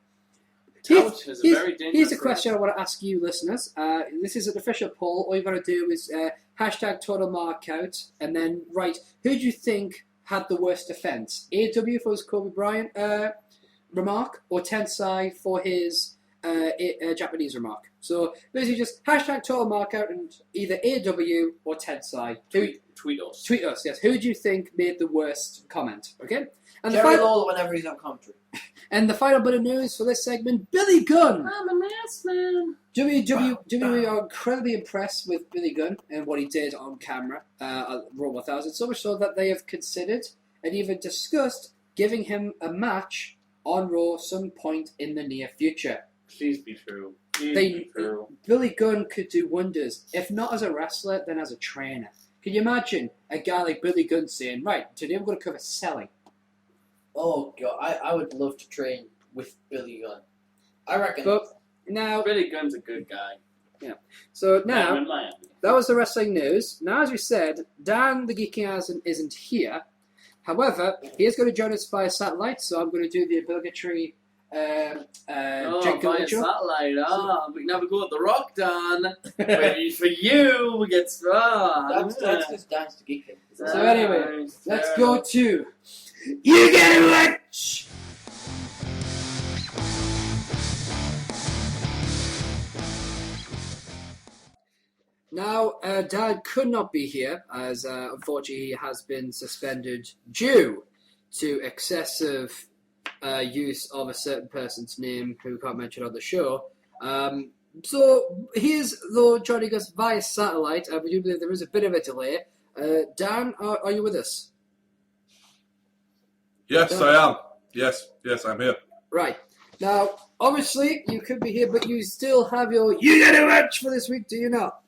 Here's a question I want to ask you, listeners. This is an official poll. All you've got to do is hashtag total markout and then write, who do you think had the worst offence? AW for his Kobe Bryant remark or Tensai for his Japanese remark? So basically just hashtag total markout and either AW or Tensai. Tweet us. Tweet us, yes. Who do you think made the worst comment? Okay? And Jerry Lawler whenever he's on commentary. And the final bit of news for this segment, Billy Gunn. I'm a mess, man. WWE are incredibly impressed with Billy Gunn and what he did on camera at Raw 1000, so much so that they have considered and even discussed giving him a match on Raw some point in the near future. Please be true. Be true. Billy Gunn could do wonders, if not as a wrestler, then as a trainer. Can you imagine a guy like Billy Gunn saying, right, today we're going to cover selling? Oh, God, I would love to train with Billy Gunn. I reckon. But now, Billy Gunn's a good guy. Yeah. So now, that was the wrestling news. Now, as we said, Dan the Geeking Assassin isn't here. However, he is going to join us via satellite, so I'm going to do the obligatory via satellite. We can never go at the Rock, Dan. For you, we get That's just dance to Geeking. So anyway, let's go to You Get Rich! Now, Dan could not be here, as unfortunately he has been suspended due to excessive use of a certain person's name who we can't mention on the show. So he is, though, joining us via satellite. I do believe there is a bit of a delay. Dan, are you with us? Yes, I am. Yes, I'm here. Right. Now, obviously, you could be here, but you still have your You Get a Match for this week, do you not?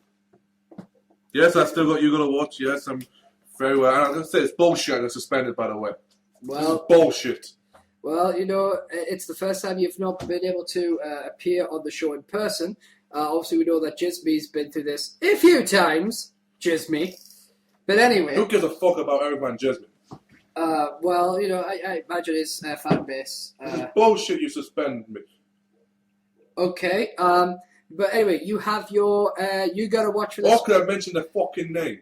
Yes, I still got You Gotta Watch. Yes, I'm very well. I'm going to say it's bullshit. I'm suspended, by the way. Well, bullshit. Well, it's the first time you've not been able to appear on the show in person. Obviously, we know that Djismie's been through this a few times. Djismie. But anyway. Who gives a fuck about Erik Van Djismie? Well, I imagine his fan base. Bullshit, you suspend me. Okay. But anyway, you have your You Gotta Watch for this. Why could I mention the fucking name?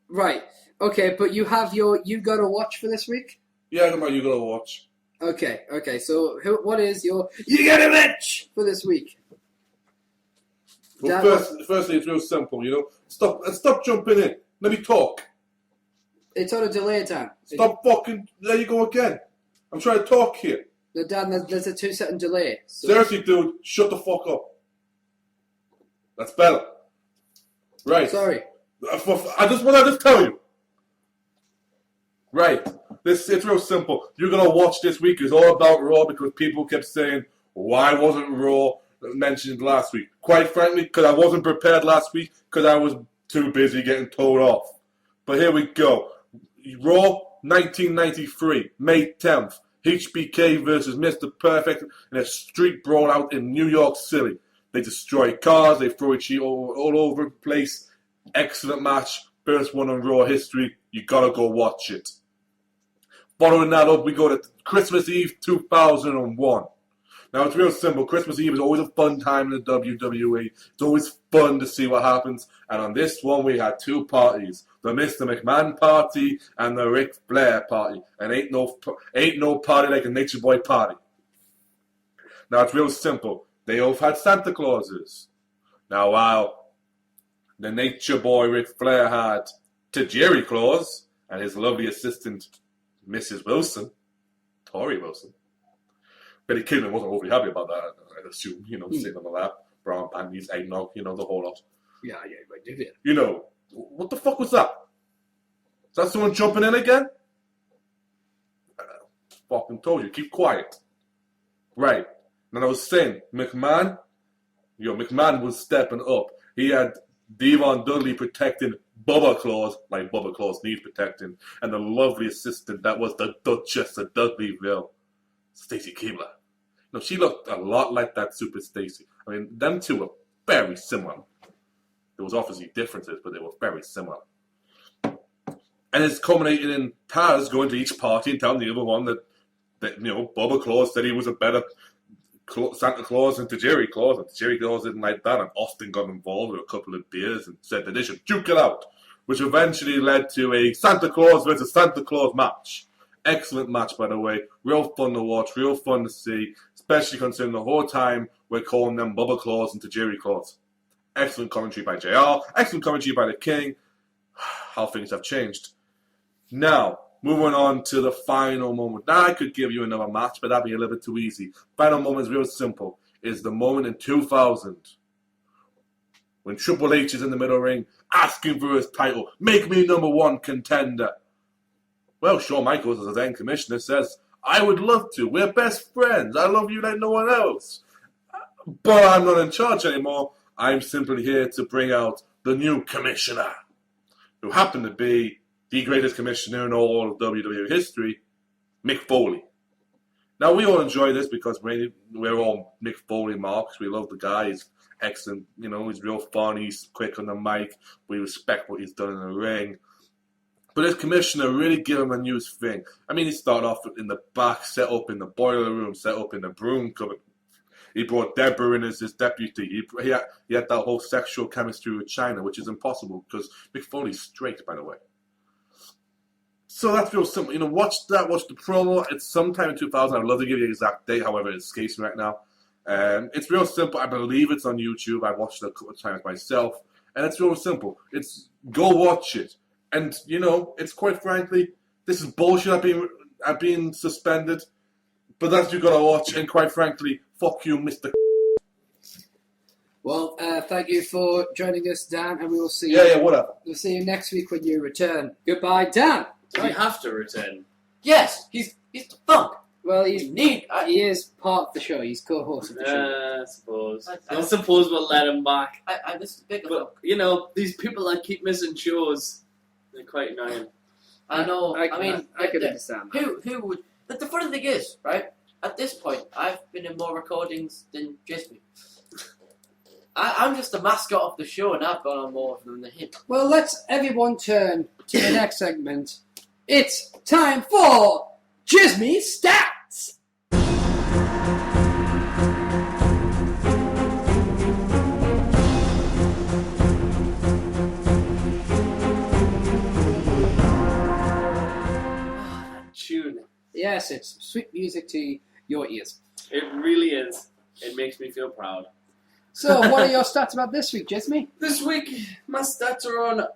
Right. Okay, but you have your You Gotta Watch for this week? Yeah, I got my You Gotta Watch. Okay. So what is your You Gotta Watch for this week? Well, firstly, it's real simple, Stop jumping in. Let me talk. It's on a delay, Dan. Stop fucking... There you go again. I'm trying to talk here. No, Dan, there's a 2-second delay. So. Seriously, dude, shut the fuck up. That's better. Right. Sorry. I just tell you. Right. It's real simple. You're going to watch this week. It's all about Raw because people kept saying, why wasn't Raw mentioned last week? Quite frankly, because I wasn't prepared last week because I was too busy getting told off. But here we go. Raw 1993, May 10th. HBK versus Mr. Perfect in a street brawl out in New York City. They destroy cars, they throw each other all over the place. Excellent match. First one on Raw history. You gotta go watch it. Following that up, we go to Christmas Eve 2001. Now, it's real simple. Christmas Eve is always a fun time in the WWE. It's always fun to see what happens. And on this one, we had two parties. The Mr. McMahon party and the Ric Flair party. And ain't no party like a Nature Boy party. Now, it's real simple. They both had Santa Clauses. Now, while the Nature Boy Ric Flair had Tajiri Claus and his lovely assistant, Mrs. Wilson, Tori Wilson. Betty Kidman wasn't overly happy about that, I'd assume, sitting on the lap, brown panties, eggnog, the whole lot. Yeah, I did it. What the fuck was that? Is that someone jumping in again? Fucking told you, keep quiet. Right. Now I was saying, McMahon was stepping up. He had Devon Dudley protecting Bubba Claus, like Bubba Claus needs protecting, and the lovely assistant that was the Duchess of Dudleyville, Stacy Keibler. She looked a lot like that Super Stacy. I mean, them two were very similar. There was obviously differences, but they were very similar. And it's culminated in Taz going to each party and telling the other one that Bubba Claus said he was a better Santa Claus than Tajiri Claus, and Tajiri Claus didn't like that, and Austin got involved with a couple of beers and said that they should duke it out, which eventually led to a Santa Claus versus Santa Claus match. Excellent match, by the way. Real fun to watch, real fun to see, especially considering the whole time we're calling them Bubba Claus and Tajiri Claus. Excellent commentary by JR, excellent commentary by the King. How things have changed. Now, moving on to the final moment. Now, I could give you another match, but that'd be a little bit too easy. Final moment is real simple. It's the moment in 2000 when Triple H is in the middle ring asking for his title. Make me number one contender. Well, Shawn Michaels, as the then commissioner, says, I would love to. We're best friends. I love you like no one else. But I'm not in charge anymore. I'm simply here to bring out the new commissioner, who happened to be the greatest commissioner in all of WWE history, Mick Foley. Now, we all enjoy this because we're all Mick Foley marks. We love the guy. He's excellent. He's real fun. He's quick on the mic. We respect what he's done in the ring. But his commissioner really gave him a new thing. I mean, he started off in the back, set up in the boiler room, set up in the broom cupboard. He brought Deborah in as his deputy. He had that whole sexual chemistry with China, which is impossible because Mick Foley's straight, by the way. So that's real simple. Watch that. Watch the promo. It's sometime in 2000. I'd love to give you the exact date. However, it escapes me right now. It's real simple. I believe it's on YouTube. I've watched it a couple of times myself. And it's real simple. Go watch it. And, it's quite frankly, this is bullshit. I've been suspended. But that's you got to watch. And quite frankly, fuck you, Mr. Well, thank you for joining us, Dan. And we will see you. Yeah, whatever. We'll see you next week when you return. Goodbye, Dan. Do we have to return? Yes, he's the funk. Well, he is part of the show. He's co-host of the show. I suppose. I suppose we'll let him back. This is big. But, these people that keep missing shows, they're quite annoying. I know. I could understand that. Who would? But the funny thing is, right? At this point, I've been in more recordings than Djismie. I'm just the mascot of the show, and I've gone on more than him. Well, let's everyone turn to the next segment. It's time for Djismie Stats! Tune. Yes, it's sweet music to your ears. It really is. It makes me feel proud. So, what are your stats about this week, Jismie? This week, my stats are on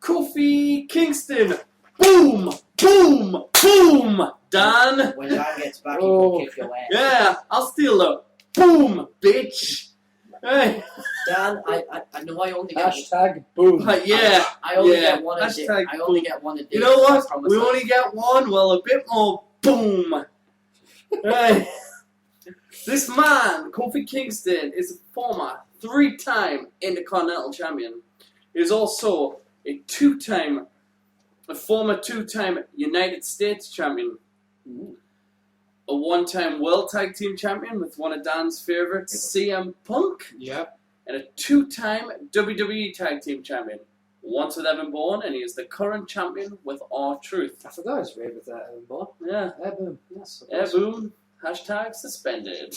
Kofi Kingston. Boom! Boom! Boom! Dan. When Dan gets back, he will kick your ass. Yeah, I'll steal them. Boom, bitch. Hey. Dan, I know I only get Hashtag boom. Yeah. I only get one a day. Hashtag I only get one a day. You know what? I promise We that. only get one. Well, a bit more. Boom. Hey. This man, Kofi Kingston, is a former 3-time Intercontinental Champion. He is also a former 2-time United States Champion. Ooh. A 1-time World Tag Team Champion with one of Dan's favourites, CM Punk. Yep. And a 2-time WWE Tag Team Champion. Once with Evan Bourne, and he is the current champion with R-Truth. I forgot his raid with that Evan Bourne. Yeah. Boom. Yes. Boom. Hashtag suspended.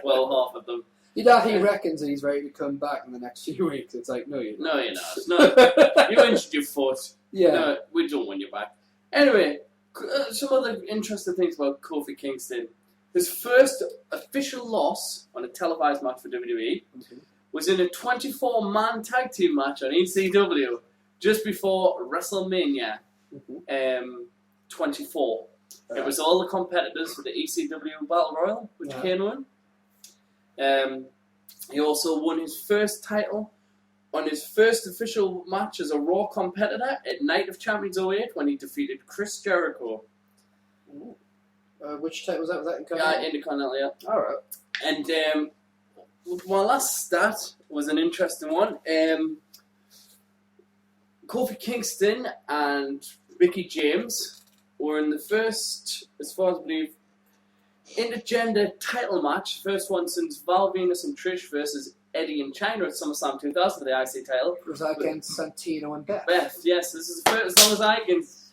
Well, half of them. You know, he reckons that he's ready to come back in the next few weeks. It's like, no, you're not. No, you're not. No, you injured your foot. Yeah. No, we don't want you back. Anyway, some other interesting things about Kofi Kingston. His first official loss on a televised match for WWE was in a 24-man tag team match on ECW just before WrestleMania 24. It was all the competitors for the ECW Battle Royal, which came on. He also won his first title on his first official match as a Raw competitor at Night of Champions 08 when he defeated Chris Jericho. Which title was that? Was that Intercontinental? Yeah, Intercontinental, yeah. Alright. And my last stat was an interesting one. Kofi Kingston and Mickie James were in the first, as far as I believe, intergender title match. First one since Val Venus and Trish versus Eddie and Chyna at SummerSlam 2000 for the IC title. Was that against Santino and Beth? Beth, yes. This is the first, as long as I can, as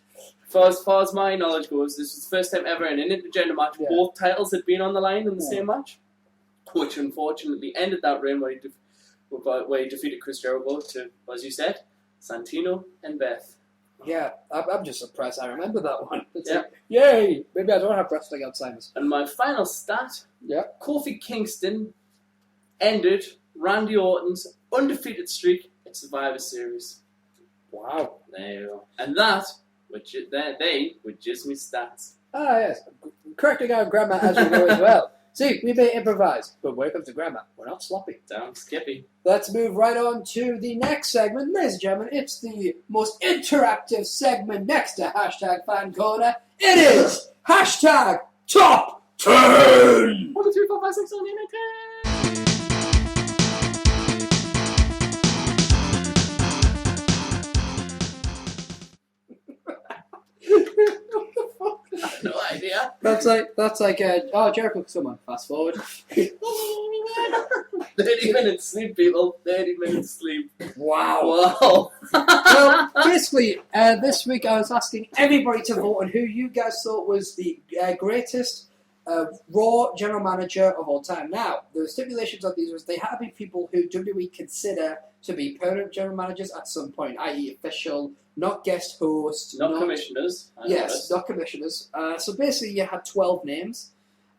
far as my knowledge goes, this was the first time ever in an intergender match both titles had been on the line in the same match, which unfortunately ended that reign where he defeated Chris Jericho to, as you said, Santino and Beth. Yeah, I'm just surprised I remember that one. It's like, yay! Maybe I don't have wrestling Alzheimer's. And my final stat, Kofi Kingston ended Randy Orton's undefeated streak at Survivor Series. Wow. There you go. And that, they were Jismie stats. Ah, yes. Correcting our grammar as we go as well. See, we may improvise, but when it comes to grammar, we're not sloppy. Damn Skippy. Let's move right on to the next segment. Ladies and gentlemen, it's the most interactive segment next to Hashtag Fan Corner. It is Hashtag Top 10! 1, 2, 3, 4, 5, 6, 7, 8, 9, 10. No idea. That's like Jericho, someone fast forward. 30 minutes sleep, people. 30 minutes sleep. Wow. Well, basically, this week I was asking everybody to vote on who you guys thought was the greatest Raw general manager of all time. Now, the stipulations of these was they had to be people who WWE consider to be permanent general managers at some point, i.e. official, not guest host. Not commissioners. Yes, not commissioners. So basically you had 12 names.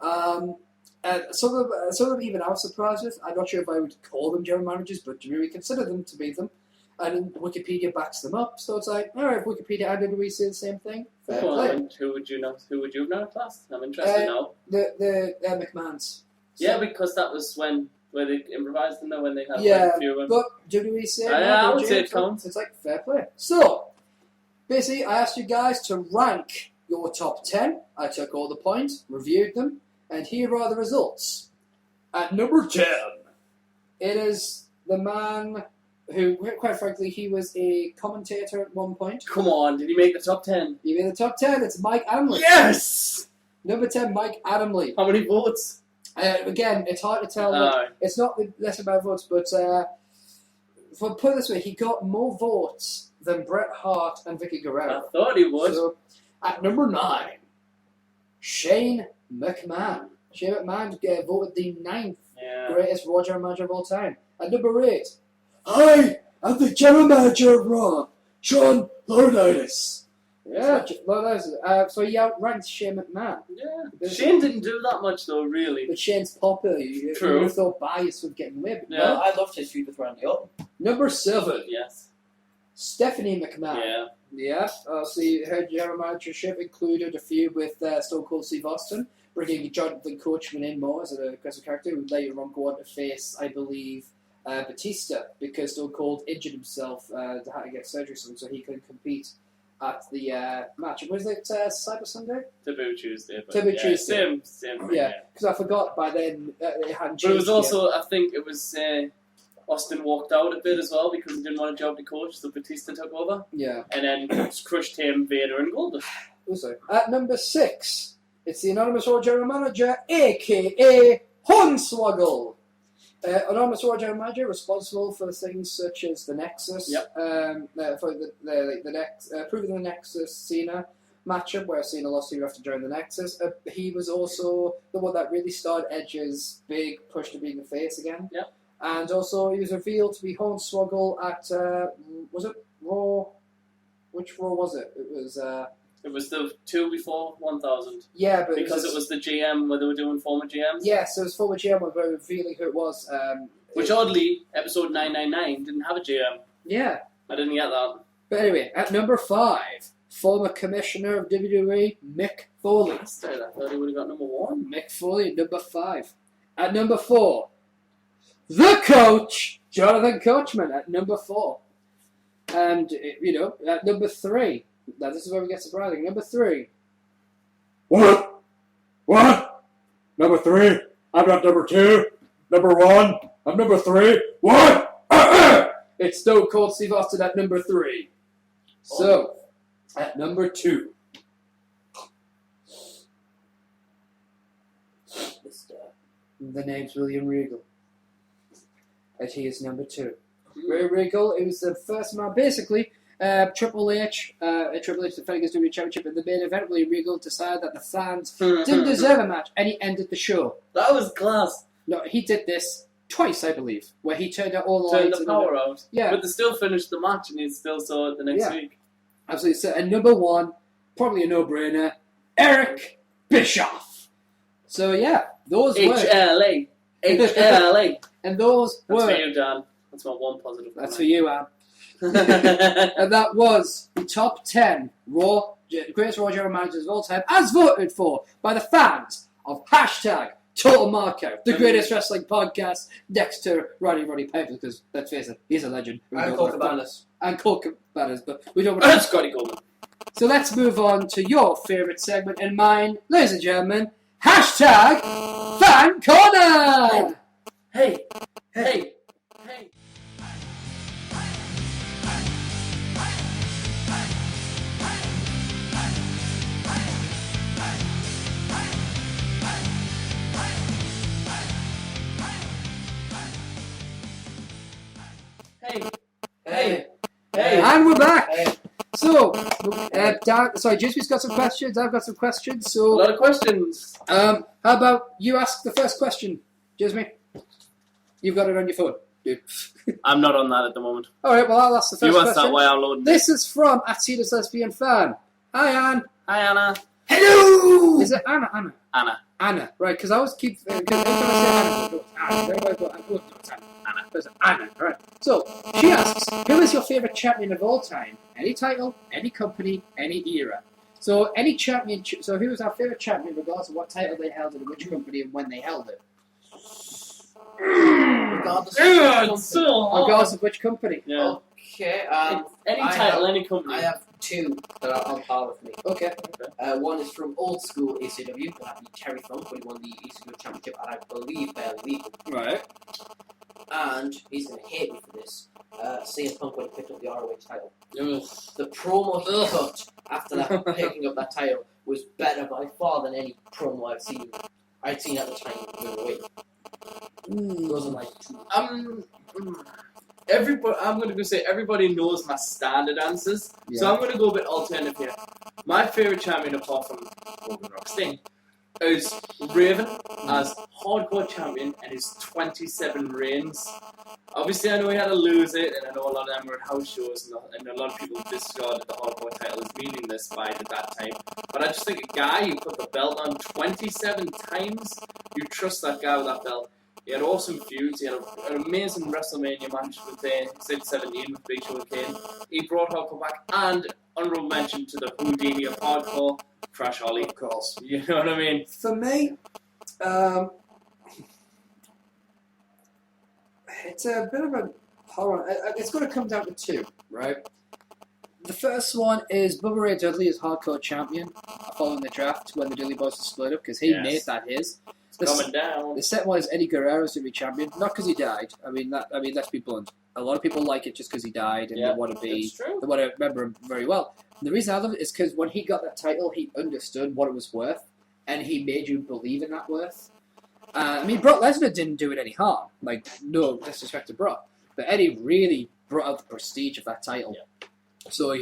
Some of them even I was surprised with. I'm not sure if I would call them general managers, but WWE consider them to be them. And Wikipedia backs them up. So it's like, all right, if Wikipedia and WWE say the same thing, fair play. And who would you know? Who would you have known last? I'm interested now. The McMahons. Yeah, because that was where they improvised them, when they had a few of them. But WWE say I would say it counts. It's like fair play. So basically, I asked you guys to rank your top 10. I took all the points, reviewed them, and here are the results. At number 10, it is the man who, quite frankly, he was a commentator at one point. Come on, did he make the top 10? He made the top 10. It's Mike Adamley. Yes! Number 10, Mike Adamley. How many votes? Again, it's hard to tell. It's not less about votes, but for put it this way, he got more votes than Bret Hart and Vicky Guerrero. I thought he would. So, at number 9, Shane McMahon. Shane McMahon voted the 9th greatest Raw general manager of all time. At number 8, I am the general manager of Raw, Sean Laurinaitis. Yeah, so he outranks Shane McMahon. Yeah. Shane didn't do that much though, really. But Shane's popular. You would have thought bias would get away. But no, I loved his feud with Randy Orton. Number 7. Yes. Stephanie McMahon. Yeah. Yeah. So her general managership included a feud with Stone Cold Steve Austin, bringing Jonathan Coachman in more as an aggressive character, who would later on go on to face, I believe, Batista, because Stone Cold injured himself, had to get surgery, so he couldn't compete at the match. Was it Cyber Sunday? Taboo Tuesday. Tuesday. Same. Yeah, because I forgot by then it hadn't changed. But it was also, I think it was Austin walked out a bit as well because he didn't want a job to coach, so Batista took over. Yeah. And then crushed him, Vader, and Goldust. Also, at number 6, it's the anonymous Raw general manager, a.k.a. Hornswoggle. Anonymous Raw general manager responsible for things such as the Nexus, for the proving the Nexus Cena matchup where Cena lost to after joining the Nexus. He was also the one that really started Edge's big push to being the face again. Yep. And also he was revealed to be Hornswoggle at was it Raw? Which Raw was it? It was the 2 before 1000. Yeah, but because it was the GM where they were doing former GMs. Yes, it was former GM where they were revealing who it was. Which oddly, episode 999 didn't have a GM. Yeah. I didn't get that. But anyway, at number 5, former commissioner of WWE, Mick Foley. I thought he would have got number 1. Mick Foley, number 5. At number 4, the coach, Jonathan Coachman, at number 4. And, at number 3, now this is where we get surprising. Number 3. What? Number 3? I'm not number 2. Number 1. I'm number 3. What? It's Stone Cold Steve Austin at number 3. So, at number 2. The name's William Regal. And he is number 2. Regal, it was the first man, basically. Triple H defending his WWE Championship in the main event. William Regal decided that the fans didn't deserve a match, and he ended the show. That was class. No, he did this twice, I believe, where he turned out all the lights. Turned the power out. Yeah. But they still finished the match, and he still saw it the next week. Absolutely. So, and number 1, probably a no-brainer, Eric Bischoff. So, yeah, those were... HLA. And those were... That's for you, Dan. That's my one positive. That's for you, Anne. And that was the top 10 greatest Raw general managers of all time, as voted for by the fans of hashtag Total Markout, the greatest wrestling podcast next to Roddy Piper, because let's face it, he's a legend. And Colt Cabanas. And Colt Cabanas, but we don't want to... Scotty Coleman. So let's move on to your favourite segment and mine, ladies and gentlemen, hashtag Fan Corner! Hey. Hey. And we're back. Hey. So, Jismee's got some questions. I've got some questions. So, a lot of questions. How about you ask the first question, Jismee? You've got it on your phone, dude. I'm not on that at the moment. All right. Well, I'll ask the first question. You ask that while I'm loading. This is from @Cedar's Lesbian Fan. Hi, Anne. Hi, Anna. Hello. Is it Anna? Anna. Right? Because I always keep every time I say Anna, it's Anna. Anna, right. So, she asks, who is your favourite champion of all time? Any title, any company, any era. So, any champion, so who is our favourite champion regardless of what title they held and which company and when they held it? Regardless of which company. Yeah. Okay. Any title, any company. I have 2 that are on par with me. Okay. One is from old school ECW, that'd be Terry Funk, when he won the ECW Championship, and I believe barely legal. Right. And he's going to hate me for this. CM Punk when he picked up the ROH title. The promo he cut after that picking up that title was better by far than any promo I'd seen at the time we were away. Those are my 2. I'm going to say everybody knows my standard answers, so I'm going to go a bit alternative here. My favourite champion apart from Hogan Rock Sting is Raven as hardcore champion and his 27 reigns. Obviously, I know he had to lose it, and I know a lot of them were at house shows, and a lot of people discarded the hardcore title as meaningless by at that time. But I just think a guy who put the belt on 27 times, you trust that guy with that belt. He had awesome feuds. He had an amazing WrestleMania match with 17 with Big Show and Kane. He brought hardcore back, and honorable mention to the Houdini of hardcore, Crash Holly. Of course. You know what I mean? For me, it's a bit of a horror. It's going to come down to two, right? The first one is Bubba Ray Dudley as hardcore champion following the draft when the Dudley Boys were split up because he made that his. Coming down. The second one is Eddie Guerrero's to be champion, not because he died. I mean, let's be blunt. A lot of people like it just because he died and they want to remember him very well. And the reason I love it is because when he got that title, he understood what it was worth, and he made you believe in that worth. I mean, Brock Lesnar didn't do it any harm. Like, no disrespect to Brock, but Eddie really brought out the prestige of that title. Yeah. So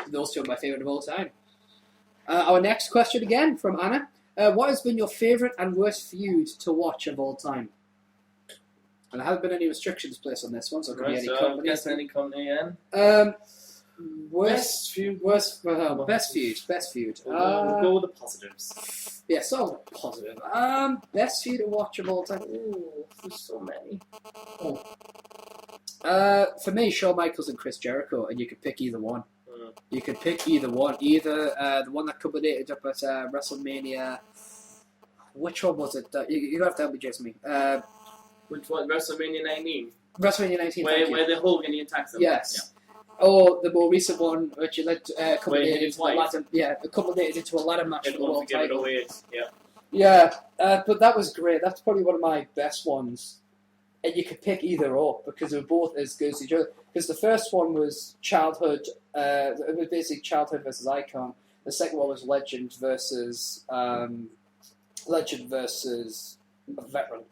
those two are my favorite of all time. Our next question again from Anna. What has been your favourite and worst feud to watch of all time? And there haven't been any restrictions placed on this one, so it could be any company. Guess any company again. Best feud. We'll go with the positives. Yeah, so positive. Best feud to watch of all time. Ooh, there's so many. For me, Shawn Michaels and Chris Jericho, and you could pick either one. You could pick either one. Either the one that culminated up at WrestleMania. Which one was it? You have to help me, Jismie. Which one? WrestleMania 19? WrestleMania 19. Where the Hogan attacks them. Yes. Yeah. Or the more recent one, which culminated into a ladder match for the world title. Yeah, but that was great. That's probably one of my best ones. And you could pick either or because they were both as good as each other. Because the first one was childhood, it was basically childhood versus icon. The second one was legend versus a veteran.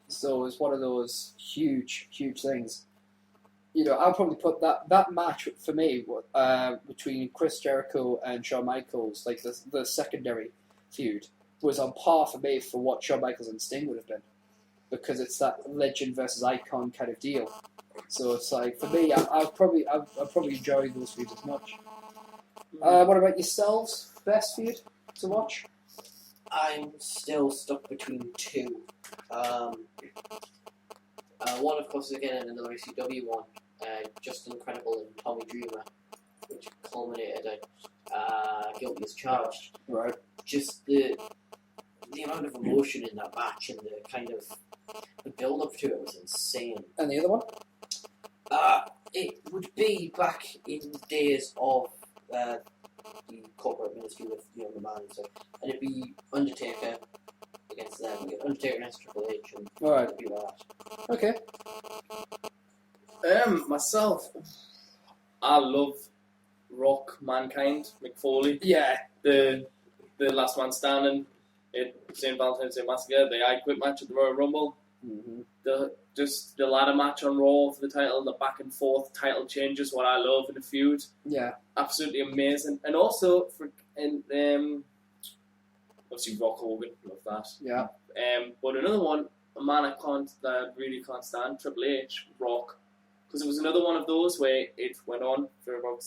So it was one of those huge things. I'll probably put that match for me between Chris Jericho and Shawn Michaels, like the secondary feud, was on par for me for what Shawn Michaels and Sting would have been. Because it's that legend versus icon kind of deal. So it's like, for me, I'll probably enjoy those feuds as much. What about yourselves? Best feud to watch? I'm still stuck between two. One, of course, is again another ECW one. Just Incredible and Tommy Dreamer, which culminated at Guilty as Charged. Right. Just the amount of emotion in that match and the kind of the build-up to it was insane. And the other one? It would be back in the days of the corporate ministry with the man and stuff, and it'd be Undertaker against them, Undertaker against Triple H, and it'd be like that. Okay. Myself, I love Rock, Mankind, Mick Foley. Yeah. The Last Man Standing. St. Valentine's Day Massacre, the I Quit match at the Royal Rumble, the ladder match on Raw for the title, the back and forth title changes, what I love in a feud. Yeah, absolutely amazing. And also obviously Rock Hogan, love that. Yeah. But another one, a man that really can't stand, Triple H, Rock, because it was another one of those where it went on for about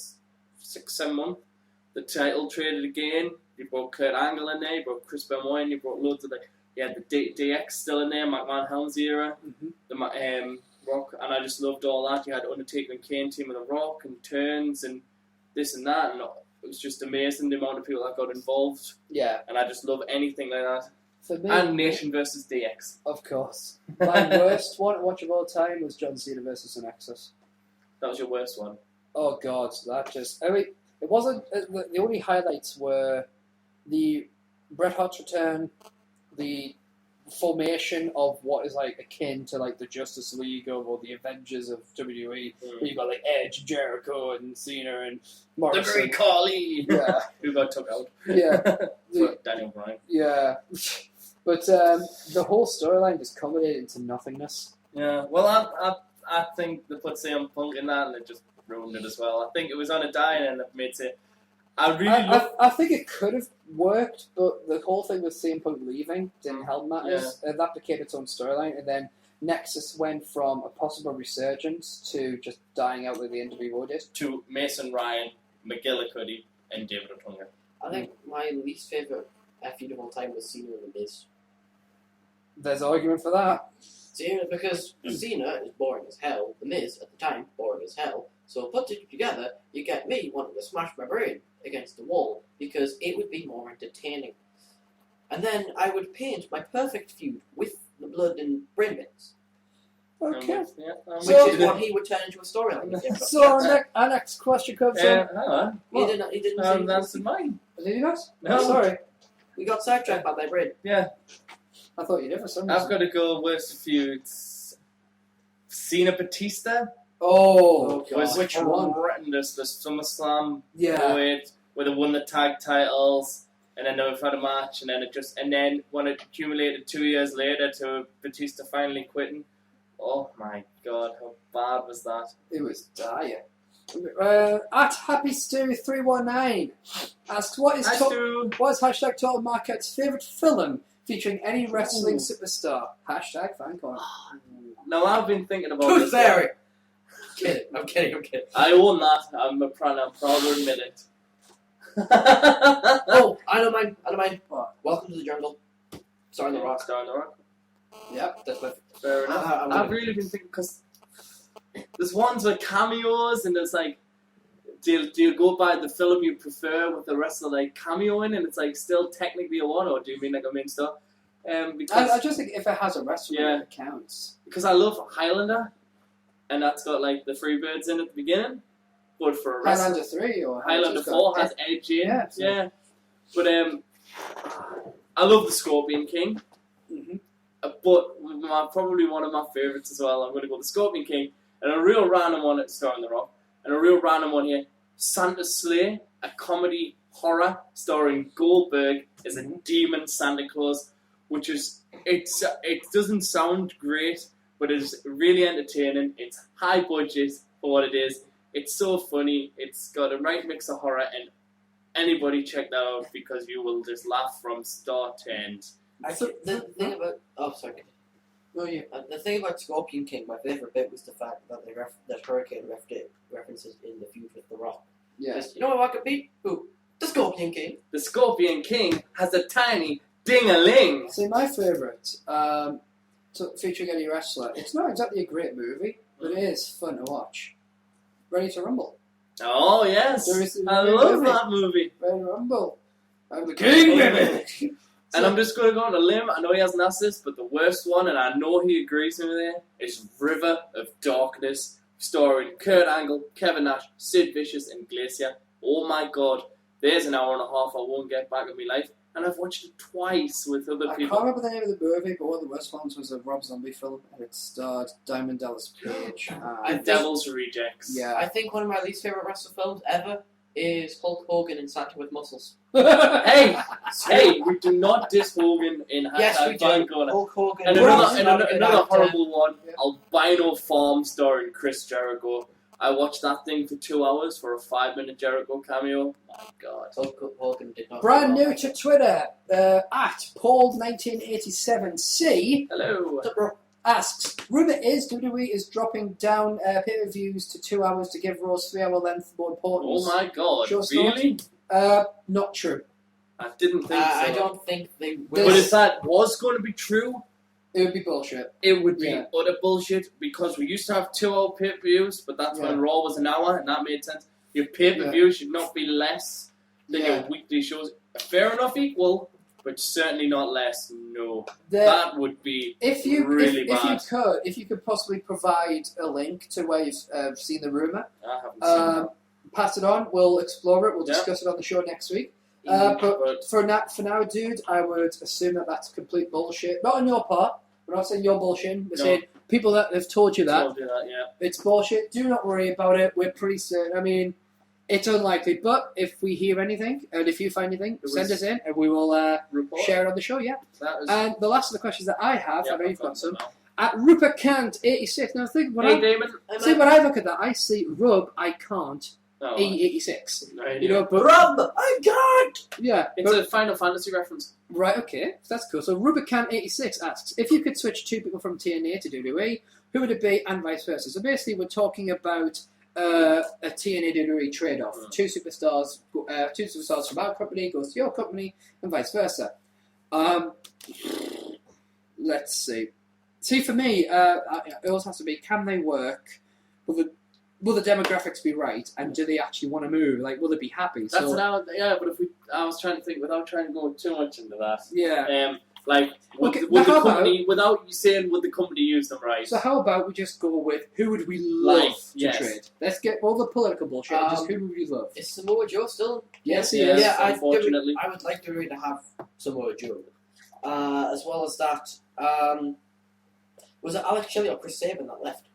6-7 months. The title traded again. You brought Kurt Angle in there, you brought Chris Benoit in, you brought loads of you had the DX still in there, McMahon Helms era, the Rock, and I just loved all that. You had Undertaker and Kane team with the Rock and turns and this and that, and it was just amazing the amount of people that got involved. Yeah. And I just love anything like that. For me, and Nation versus DX. Of course. My worst one to watch of all time was John Cena versus the Nexus. That was your worst one? Oh God, it wasn't, the only highlights were the Bret Hart's return, the formation of what is like akin to like the Justice League or the Avengers of WWE, where you got like Edge, Jericho, and Cena and Morrison. The Great Khali, who got took out. Yeah, Daniel Bryan. Yeah, but the whole storyline just culminated into nothingness. Yeah, well, I think they put CM Punk in that and it just ruined it as well. I think it was on a dying and it made it. I think it could have worked, but the whole thing with CM Punk leaving didn't help matters. And that became its own storyline. And then Nexus went from a possible resurgence to just dying out like the NWO did. To Mason Ryan, McGillicuddy, and David Otunga. I think my least favourite feud of all time was Cena and The Miz. There's argument for that. Cena, because Cena is boring as hell. The Miz, at the time, boring as hell. So put it together, you get me wanting to smash my brain against the wall because it would be more entertaining. And then I would paint my perfect feud with the blood and brain bits. Okay. Which is what he would turn into a storyline. So our next question comes in. Hang on. He didn't say That's mine. Did you not? No. Sorry. We got sidetracked by my brain. Yeah. I thought you did for some reason. I've got to go with feuds. Cena Batista. Oh, was which one? horrendous. The SummerSlam. Yeah. Where they won the tag titles, and then they've had a match, and then when it accumulated 2 years later to Batista finally quitting. Oh my God, how bad was that? It was dire. At HappyStew319 asks, what is hashtag Total Market's favourite film featuring any wrestling superstar? Hashtag fan corner. Now I've been thinking about Who's this. there? I'm kidding. I own that. I'm proud to admit it. Oh, I don't mind. What? Welcome to the jungle. Star in the Rock. Yep, that's perfect. Fair enough. I've really been thinking, because there's ones with cameos, and there's like, do you go by the film you prefer with the rest of like cameo in, and it's like still technically a one, or do you mean like a main star? Because I just think if it has a wrestler, it counts. Because I love Highlander, and that's got like the Freebirds in at the beginning. But for a wrestler, Highlander 3 or Highlander 4 has Edge in. Yeah. But I love the Scorpion King. Mm-hmm. But probably one of my favourites as well. I'm going to go the Scorpion King, and a real random one at Star in the Rock, and a real random one here. Santa Slay, a comedy horror starring Goldberg as a demon Santa Claus, which is it doesn't sound great, but it's really entertaining. It's high budget for what it is. It's so funny. It's got a right mix of horror, and anybody check that out because you will just laugh from start to end. The thing about the thing about Scorpion King, my favourite bit was the fact that that Hurricane references in the feud with The Rock. Yeah. You know what I could beat? Who? The Scorpion King. The Scorpion King has a tiny ding-a-ling. See, my favourite, featuring any wrestler, it's not exactly a great movie, but it is fun to watch. Ready to Rumble. Oh, yes. I love that movie. Ready to Rumble. I'm the king, baby. And I'm just going to go on a limb. I know he hasn't asked this, but the worst one, and I know he agrees with me there, is River of Darkness, starring Kurt Angle, Kevin Nash, Sid Vicious, and Glacier. Oh my God. There's an hour and a half I won't get back in my life. And I've watched it twice with other people. I can't remember the name of the movie, but one of the worst ones was a Rob Zombie film, and it starred Diamond Dallas Page. And Devil's Rejects. Yeah. I think one of my least favourite wrestler films ever is Hulk Hogan and Santa with Muscles. hey, we do not diss Hogan in Yes, we do. Hulk Hogan. And another horrible one, Albino Farm starring Chris Jericho. I watched that thing for 2 hours for a 5-minute Jericho cameo. My God. Hulk Hogan did not. Brand new to Twitter, at Paul1987C. Hello. Asks, rumour is WWE is dropping down pay-per-views to 2 hours to give Raw's 3-hour length more importance. Oh my God, Sure really? Not true. I didn't think so. I don't think they will. But if that was going to be true, it would be bullshit. It would be utter bullshit, because we used to have 2-hour pay-per-views, but that's when Raw was an hour, and that made sense. Your pay-per-view should not be less than your weekly shows. Fair enough, equal, but certainly not less. No, that would be really bad. If you could possibly provide a link to where you've seen the rumour, I haven't seen it. Pass it on. We'll explore it. We'll discuss it on the show next week. But for now, dude, I would assume that that's complete bullshit. Not on your part. We're not saying you're bullshitting. We're saying people that have told you that. It's bullshit. Do not worry about it. We're pretty certain. I mean, it's unlikely. But if we hear anything, and if you find anything, send us in, and we will share it on the show, And the last of the questions that I have, I know you've got some, at Rupert Cant 86. Now, think when I look at that, I see Rub, I can't, Oh, E86. right, You know, but I got. yeah, it's but- a Final Fantasy reference. right. Okay, that's cool. So Rubicam86 asks if you could switch two people from TNA to WWE, who would it be, and vice versa. So basically, we're talking about a TNA WWE trade-off. Two superstars from our company goes to your company, and vice versa. Let's see. See, for me, it also has to be: can they work? Will the demographics be right? And do they actually want to move? Like, will they be happy? That's what but I was trying to think without trying to go too much into that. Yeah. Like, would Okay, the but how company, without you saying would the company use them right? So how about we just go with who would we love to yes. trade? Let's get all the political bullshit. And just who would we love? Is Samoa Joe still? Yes, he Yes, is. Yeah, unfortunately. I would like to really have Samoa Joe. As well as that, was it Alex Shelley or Chris Sabin that left?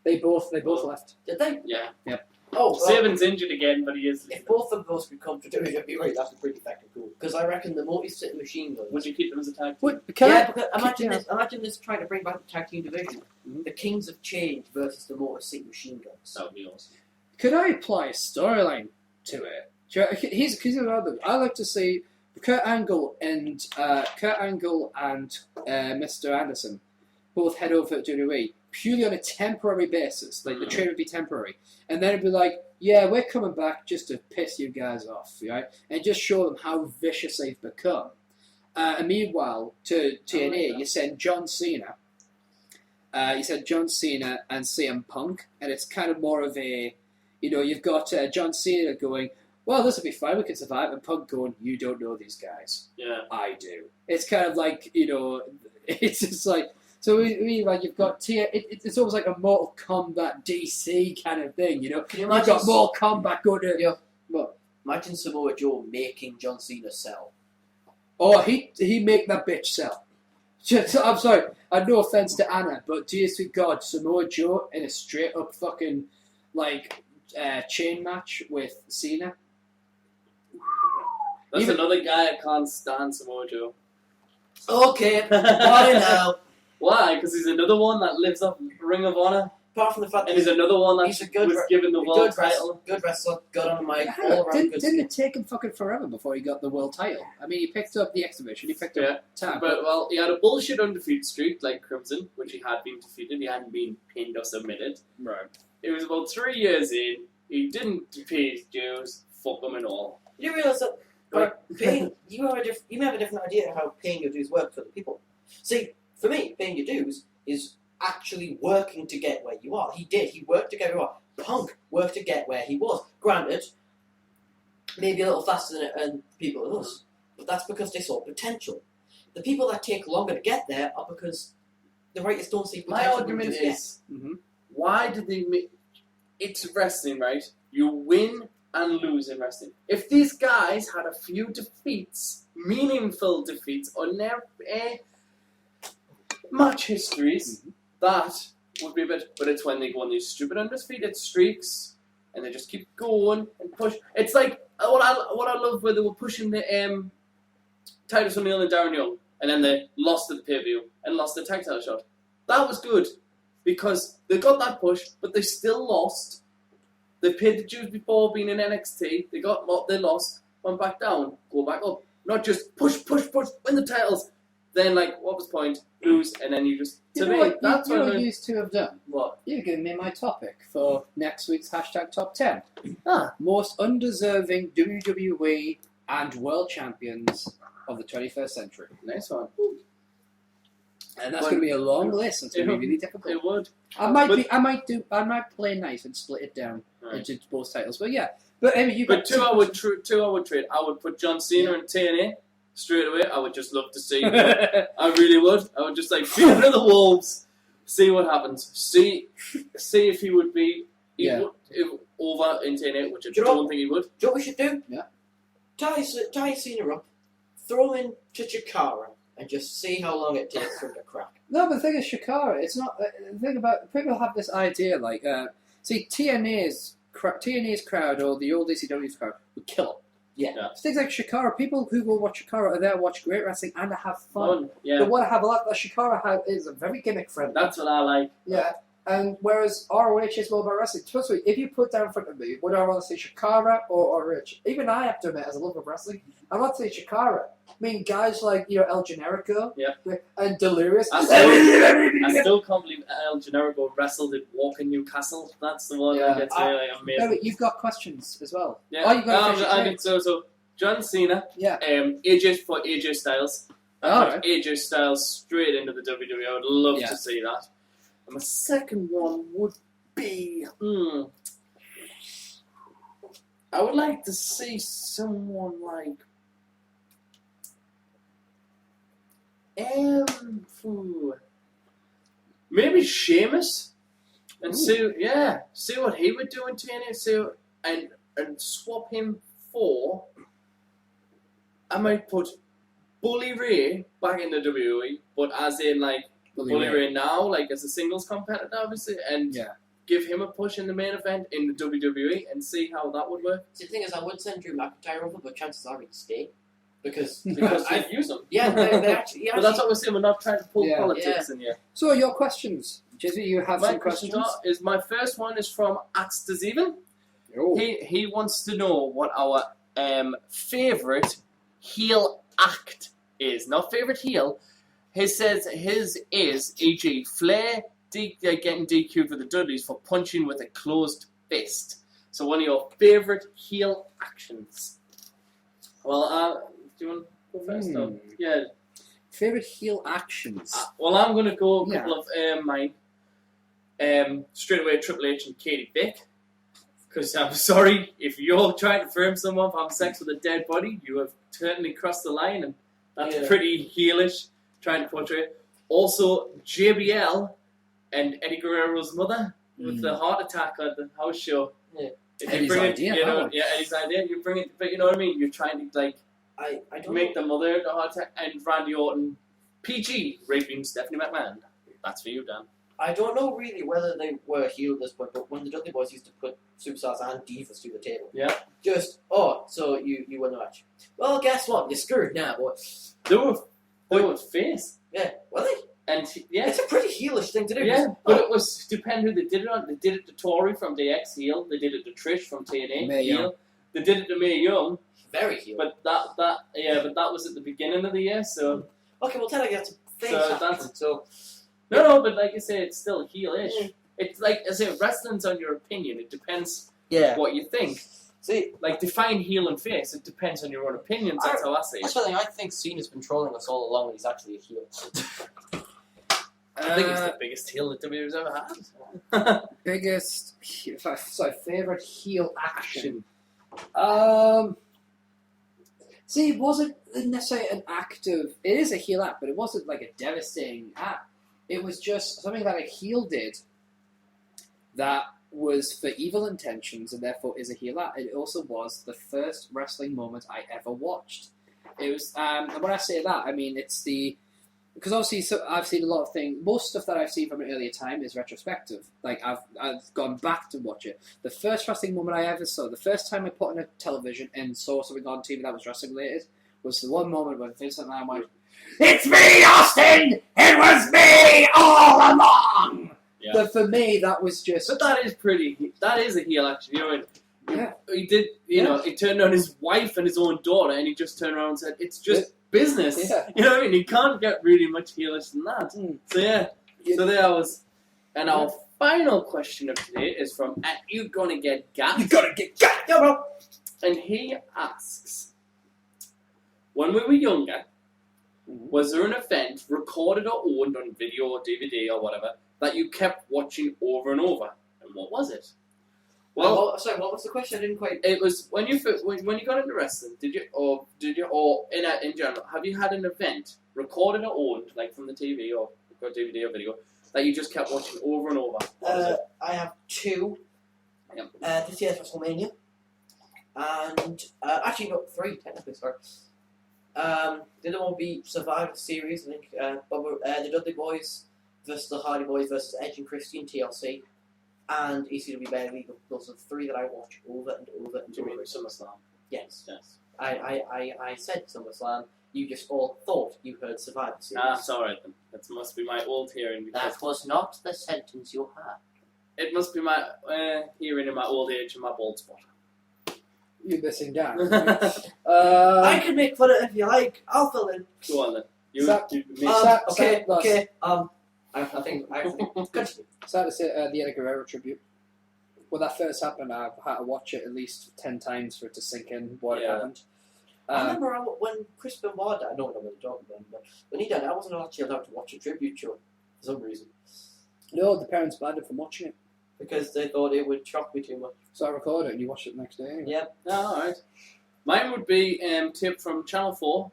They both left. Did they? Yeah. Oh, well, Saban's injured again, but he is. if both of those could come to WWE, right, that's pretty fucking cool. Because I reckon the Multi-City Machine Guns. Would you keep them as a tag team? What? Because imagine this trying to bring back the tag team division. Mhm. The Kings of Change versus the Multi-City Machine Guns. That would be awesome. Could I apply a storyline to it? Here's another. I like to see Kurt Angle and Mr. Anderson both head over to WWE purely on a temporary basis. Like the trade would be temporary, and then it'd be like, yeah, we're coming back just to piss you guys off, right? And just show them how vicious they've become. And meanwhile, to TNA, you send John Cena. You said John Cena and CM Punk, and it's kind of more of a, you've got John Cena going, well, this will be fine, we can survive, and Punk going, you don't know these guys. Yeah. I do. It's kind of like, it's just like, so like you've got it's almost like a Mortal Kombat DC kind of thing, Can you You've imagine? got Mortal Kombat going to, what? Imagine Samoa Joe making John Cena sell. Oh, he make that bitch sell. I'm sorry, I had no offense to Anna, but Jesus to God, Samoa Joe in a straight up fucking like chain match with Cena. That's Even- another guy I can't stand, Samoa Joe. Okay, why now? Why? Because he's another one that lives up Ring of Honor, Apart from the fact and that he's another one that he's a good was given the world title. good wrestler, good on the mic, Yeah, all around good. didn't it take him fucking forever before he got the world title? I mean, he picked up the X Division, he picked up tag. But, well, he had a bullshit undefeated streak like Crimson, which he had been defeated. He hadn't been pinned or submitted. Right. It was about 3 years in. He didn't pay his dues. Fuck them and all. You realise that you may have a different idea of how paying your dues works for the people. See, for me, paying your dues is actually working to get where you are. He did. He worked to get where you are. Punk worked to get where he was. Granted, maybe a little faster than people than us, but that's because they saw potential. The people that take longer to get there are because the writers don't see potential. My argument just yet. is, why did they make... It's wrestling, right? You win and lose in wrestling. If these guys had a few defeats, meaningful defeats, on their match histories, that would be a bit... But it's when they go on these stupid undefeated streaks, and they just keep going and push. It's like what I love where they were pushing the Titus O'Neil and Darren Young, and then they lost at the pay-per-view and lost the tag title shot. That was good because they got that push, but they still lost. They paid the dues before being in NXT. They lost, went back down, go back up. Not just push, win the titles. Then, like, what was the point? Lose, and then you just... You To know me, what that's you what used to have done? What? You've given me my topic for next week's hashtag top 10. Ah. Most undeserving WWE and world champions of the 21st century. Nice one. And that's going to be a long list. It's going to be really difficult. It would. I might play nice and split it down Right. into both titles. But yeah. But anyway, you But got two I would trade. I would put John Cena and TNA straight away. I would just love to see. I really would. I would just like feed him to the wolves, see what happens. See if he would be over in TNA, which I don't think he would. Do you know what we should do? Yeah. Tie Cena up, throw him to Chikara, and just see how long it takes for him to crack. No, but the thing is, Shikara, it's not... the thing about... People have this idea, like... see, TNA's crowd, or the old ECW's crowd, would kill him. Yeah. Things like Shikara, people who go watch Shikara are there to watch great wrestling and to have fun. Yeah. But what I have a lot that Shikara is a very gimmick friendly. That's what I like. Yeah. And whereas ROH is more about wrestling. Trust me, if you put down in front of me, would I rather see Shikara or ROH? Even I have to admit, as a lover of wrestling, I'd rather see Shikara. I mean, guys like, El Generico and Delirious. I still can't believe El Generico wrestled at Walk in Newcastle. That's the one that gets really amazing. No, but you've got questions as well. Yeah. Oh, you've got I think so. John Cena. Yeah. AJ Styles. Right. AJ Styles straight into the WWE. I would love to see that. And my second one would be... I would like to see someone like... maybe Sheamus. And see what he would do in TNA. And swap him for... I might put Bully Ray back in the WWE, but as in like Bully Ray now, like as a singles competitor, obviously, and give him a push in the main event in the WWE and see how that would work. See, the thing is, I would send Drew McIntyre over, but chances are he'd stay because I'd use them. Yeah, they actually. But that's what we're saying. We're not trying to pull politics in here. So your questions, Jizzy, you have some questions. My first one is from @Steven. He wants to know what our favorite heel act is. Not favorite heel. He says his is, e.g., Flair getting DQ'd for the Dudleys for punching with a closed fist. So one of your favorite heel actions. Well, do you want to go first? Yeah. Favorite heel actions. Well, I'm going to go a couple of mine. Straight away, Triple H and Katie Vick. Because I'm sorry, if you're trying to frame someone for having sex with a dead body, you have certainly crossed the line, and that's pretty heelish, trying to portray it. Also, JBL and Eddie Guerrero's mother with the heart attack at the house show. Yeah. Eddie's idea. Eddie's idea. You bring it, but you know what I mean? You're trying to, like, I don't make the mother the heart attack, and Randy Orton, PG, raping Stephanie McMahon. That's for you, Dan. I don't know really whether they were heel at this point, but when the Dudley Boys used to put superstars and divas through the table. Yeah. So you won the match. Well, guess what? You're screwed now, boy. They were face. Yeah, were they? And it's a pretty heelish thing to do. Yeah, but it was depend who they did it on. They did it to Tori from DX heel. They did it to Trish from TNA heel. They did it to Mae Young. Very heel. But that was at the beginning of the year. So okay, well, tell you that's a face. No, but like I say, it's still heel-ish. It's like I say, wrestling's on your opinion. It depends what you think. See, like define heel and face. It depends on your own opinions. That's how I say it. Actually, I think Cena's been trolling us all along, and he's actually a heel. I think it's the biggest heel that WWE's ever had. Biggest, favorite heel action. See, it wasn't necessarily an act of. It is a heel act, but it wasn't like a devastating act. It was just something that a heel did that was for evil intentions and therefore is a heel act. It also was the first wrestling moment I ever watched. It was, and when I say that, I mean it's because obviously I've seen a lot of things. Most stuff that I've seen from an earlier time is retrospective. Like I've gone back to watch it. The first wrestling moment I ever saw, the first time I put on a television and saw something on TV that was wrestling related, was the one moment when Vince McMahon went, "It's me, Austin! It was me all along!" But for me, that was just... But that is a heel action. You know, he did, he turned on his wife and his own daughter, and he just turned around and said, "It's just business." Yeah. You know what I mean? You can't get really much heelish than that. So there I was. And our final question of today is from You Gonna Get Gat. You gonna get gat, yo, bro! And he asks, when we were younger, was there an event recorded or owned on video or DVD or whatever that you kept watching over and over? And what was it? Well, sorry, what was the question? I didn't quite. It was when you got into wrestling. Did you or in general have you had an event recorded or owned, like from the TV or DVD or video, that you just kept watching over and over? I have two. This year's WrestleMania, and actually not three technically. Sorry. The other one will be Survivor Series. I think the Dudley Boys versus the Hardy Boys versus Edge and Christian TLC. And ECW Bare Legal. Those are three that I watch over and over and over. SummerSlam? Yes. I said SummerSlam. you just all thought you heard Survivor Series. Ah, it's alright then. That must be my old hearing. That was not the sentence you heard. It must be my hearing in my old age and my bald spot. You're missing down. I can make fun of it if you like. I'll fill in. Go on then. Okay. I think. Continue. Sad to say, the Eddie Guerrero tribute. When that first happened, I had to watch it at least 10 times for it to sink in what happened. I remember when Chris Benoit died. I don't know what I'm talking about, but when he died, I wasn't actually allowed to watch a tribute show for some reason. No, the parents banned it from watching it. Because they thought it would shock me too much. So I recorded it and you watched it the next day anyway. Yep. Oh, alright. Mine would be tip from Channel 4,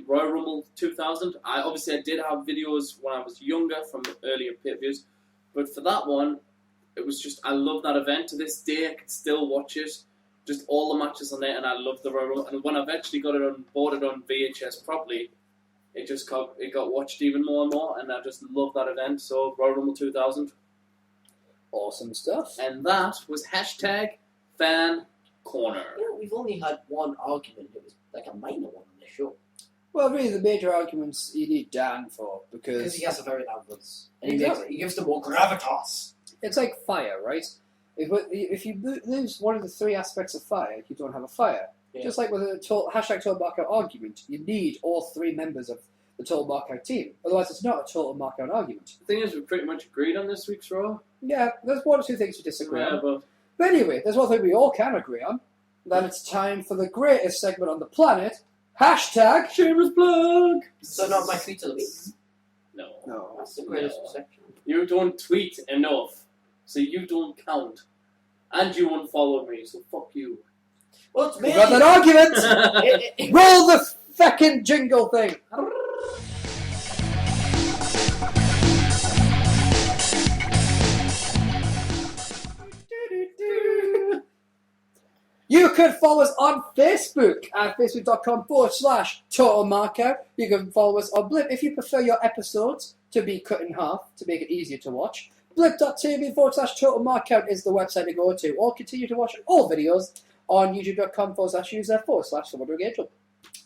Royal Rumble 2000. I did have videos when I was younger from the earlier pay-per-views, but for that one, it was just, I love that event. To this day, I can still watch it. Just all the matches on there, and I love the Royal Rumble. And when I've actually bought it on VHS properly, it got watched even more and more, and I just love that event. So Royal Rumble 2000. Awesome stuff. And that was #Fan Corner. You know, we've only had one argument. It was like a minor one on the show. Well, really, the major arguments you need Dan for, because he has a very loud voice. And Exactly. he gives them more gravitas. it's like fire, right? If you lose one of the 3 aspects of fire, you don't have a fire. Yeah. Just like with a Total Markout argument, you need all 3 members of the Total Markout team. Otherwise, it's not a Total Markout argument. The thing is, we pretty much agreed on this week's Raw. Yeah, there's 1 or 2 things we disagree on. But Anyway, there's one thing we all can agree on. That it's time for the greatest segment on the planet. #Shameless plug. So not my tweet of the week. No. That's the greatest reception. You don't tweet enough, so you don't count. And you unfollowed me, so fuck you. Well, it's We got that argument. Roll the feckin' jingle thing. You can follow us on Facebook at facebook.com/Total Markout. You can follow us on Blip if you prefer your episodes to be cut in half to make it easier to watch. Blip.tv/Total Markout is the website to go to, or continue to watch all videos on youtube.com/user/TheWondering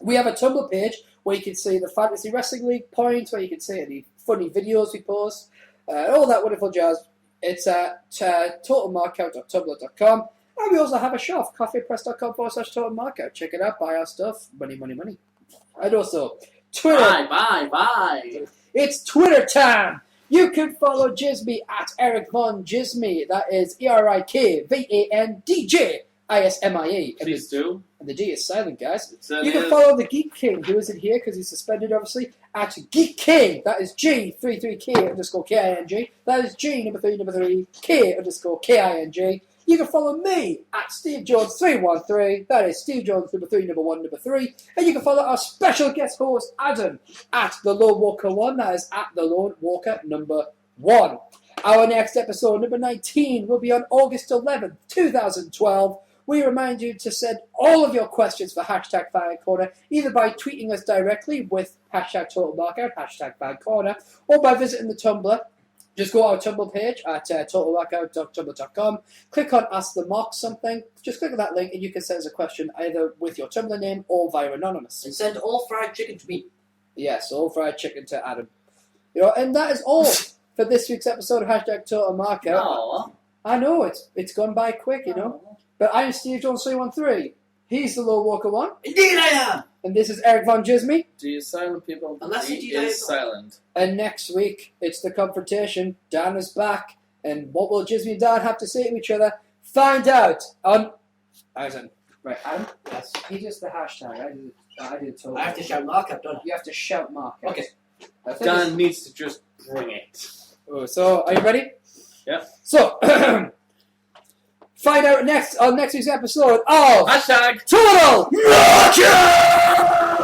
We have a Tumblr page where you can see the Fantasy Wrestling League points, where you can see any funny videos we post, all that wonderful jazz. It's at totalmarkout.tumblr.com. And we also have a shop, coffeepress.com/Total Markout. Check it out, buy our stuff. Money, money, money. And also, Twitter. Bye. It's Twitter time. You can follow Djismie at Erik Van Djismie. That is ErikVanDjismie. Please do. And the D is silent, guys. You can follow the Geek King, who isn't here because he's suspended, obviously, at Geek King. That is G33K_King. That is G3 K_King. You can follow me at SteveJones313. That is SteveJones313. And you can follow our special guest host, Adam, at The Lone Walker 1. That is at The Lone Walker number 1. Our next episode, number 19, will be on August 11th, 2012. We remind you to send all of your questions for #Fan Corner, either by tweeting us directly with #Total Markout, #Fan Corner, or by visiting the Tumblr. Just go to our Tumblr page at totalmarkout.tumblr.com. Click on Ask the Mark something. Just click on that link and you can send us a question either with your Tumblr name or via anonymous. And send all fried chicken to me. Yes, all fried chicken to Adam. And that is all for this week's episode of #Total Markout. Aww. I know, it's gone by quick, But I'm SteveJones313. He's the Lone Walker 1. Indeed I am! And this is Erik Van Djismie. D is silent, people. Unless D indeed I is am. silent. And next week, it's the confrontation. Dan is back. And what will Djismie and Dan have to say to each other? Find out on... Adam. Right, Adam? Yes. He does the hashtag. I did total. I have to shout markup, don't I? You have to shout mark. Okay. Dan needs to just bring it. So, are you ready? Yeah. So, find out on next week's episode of #. Total Markout!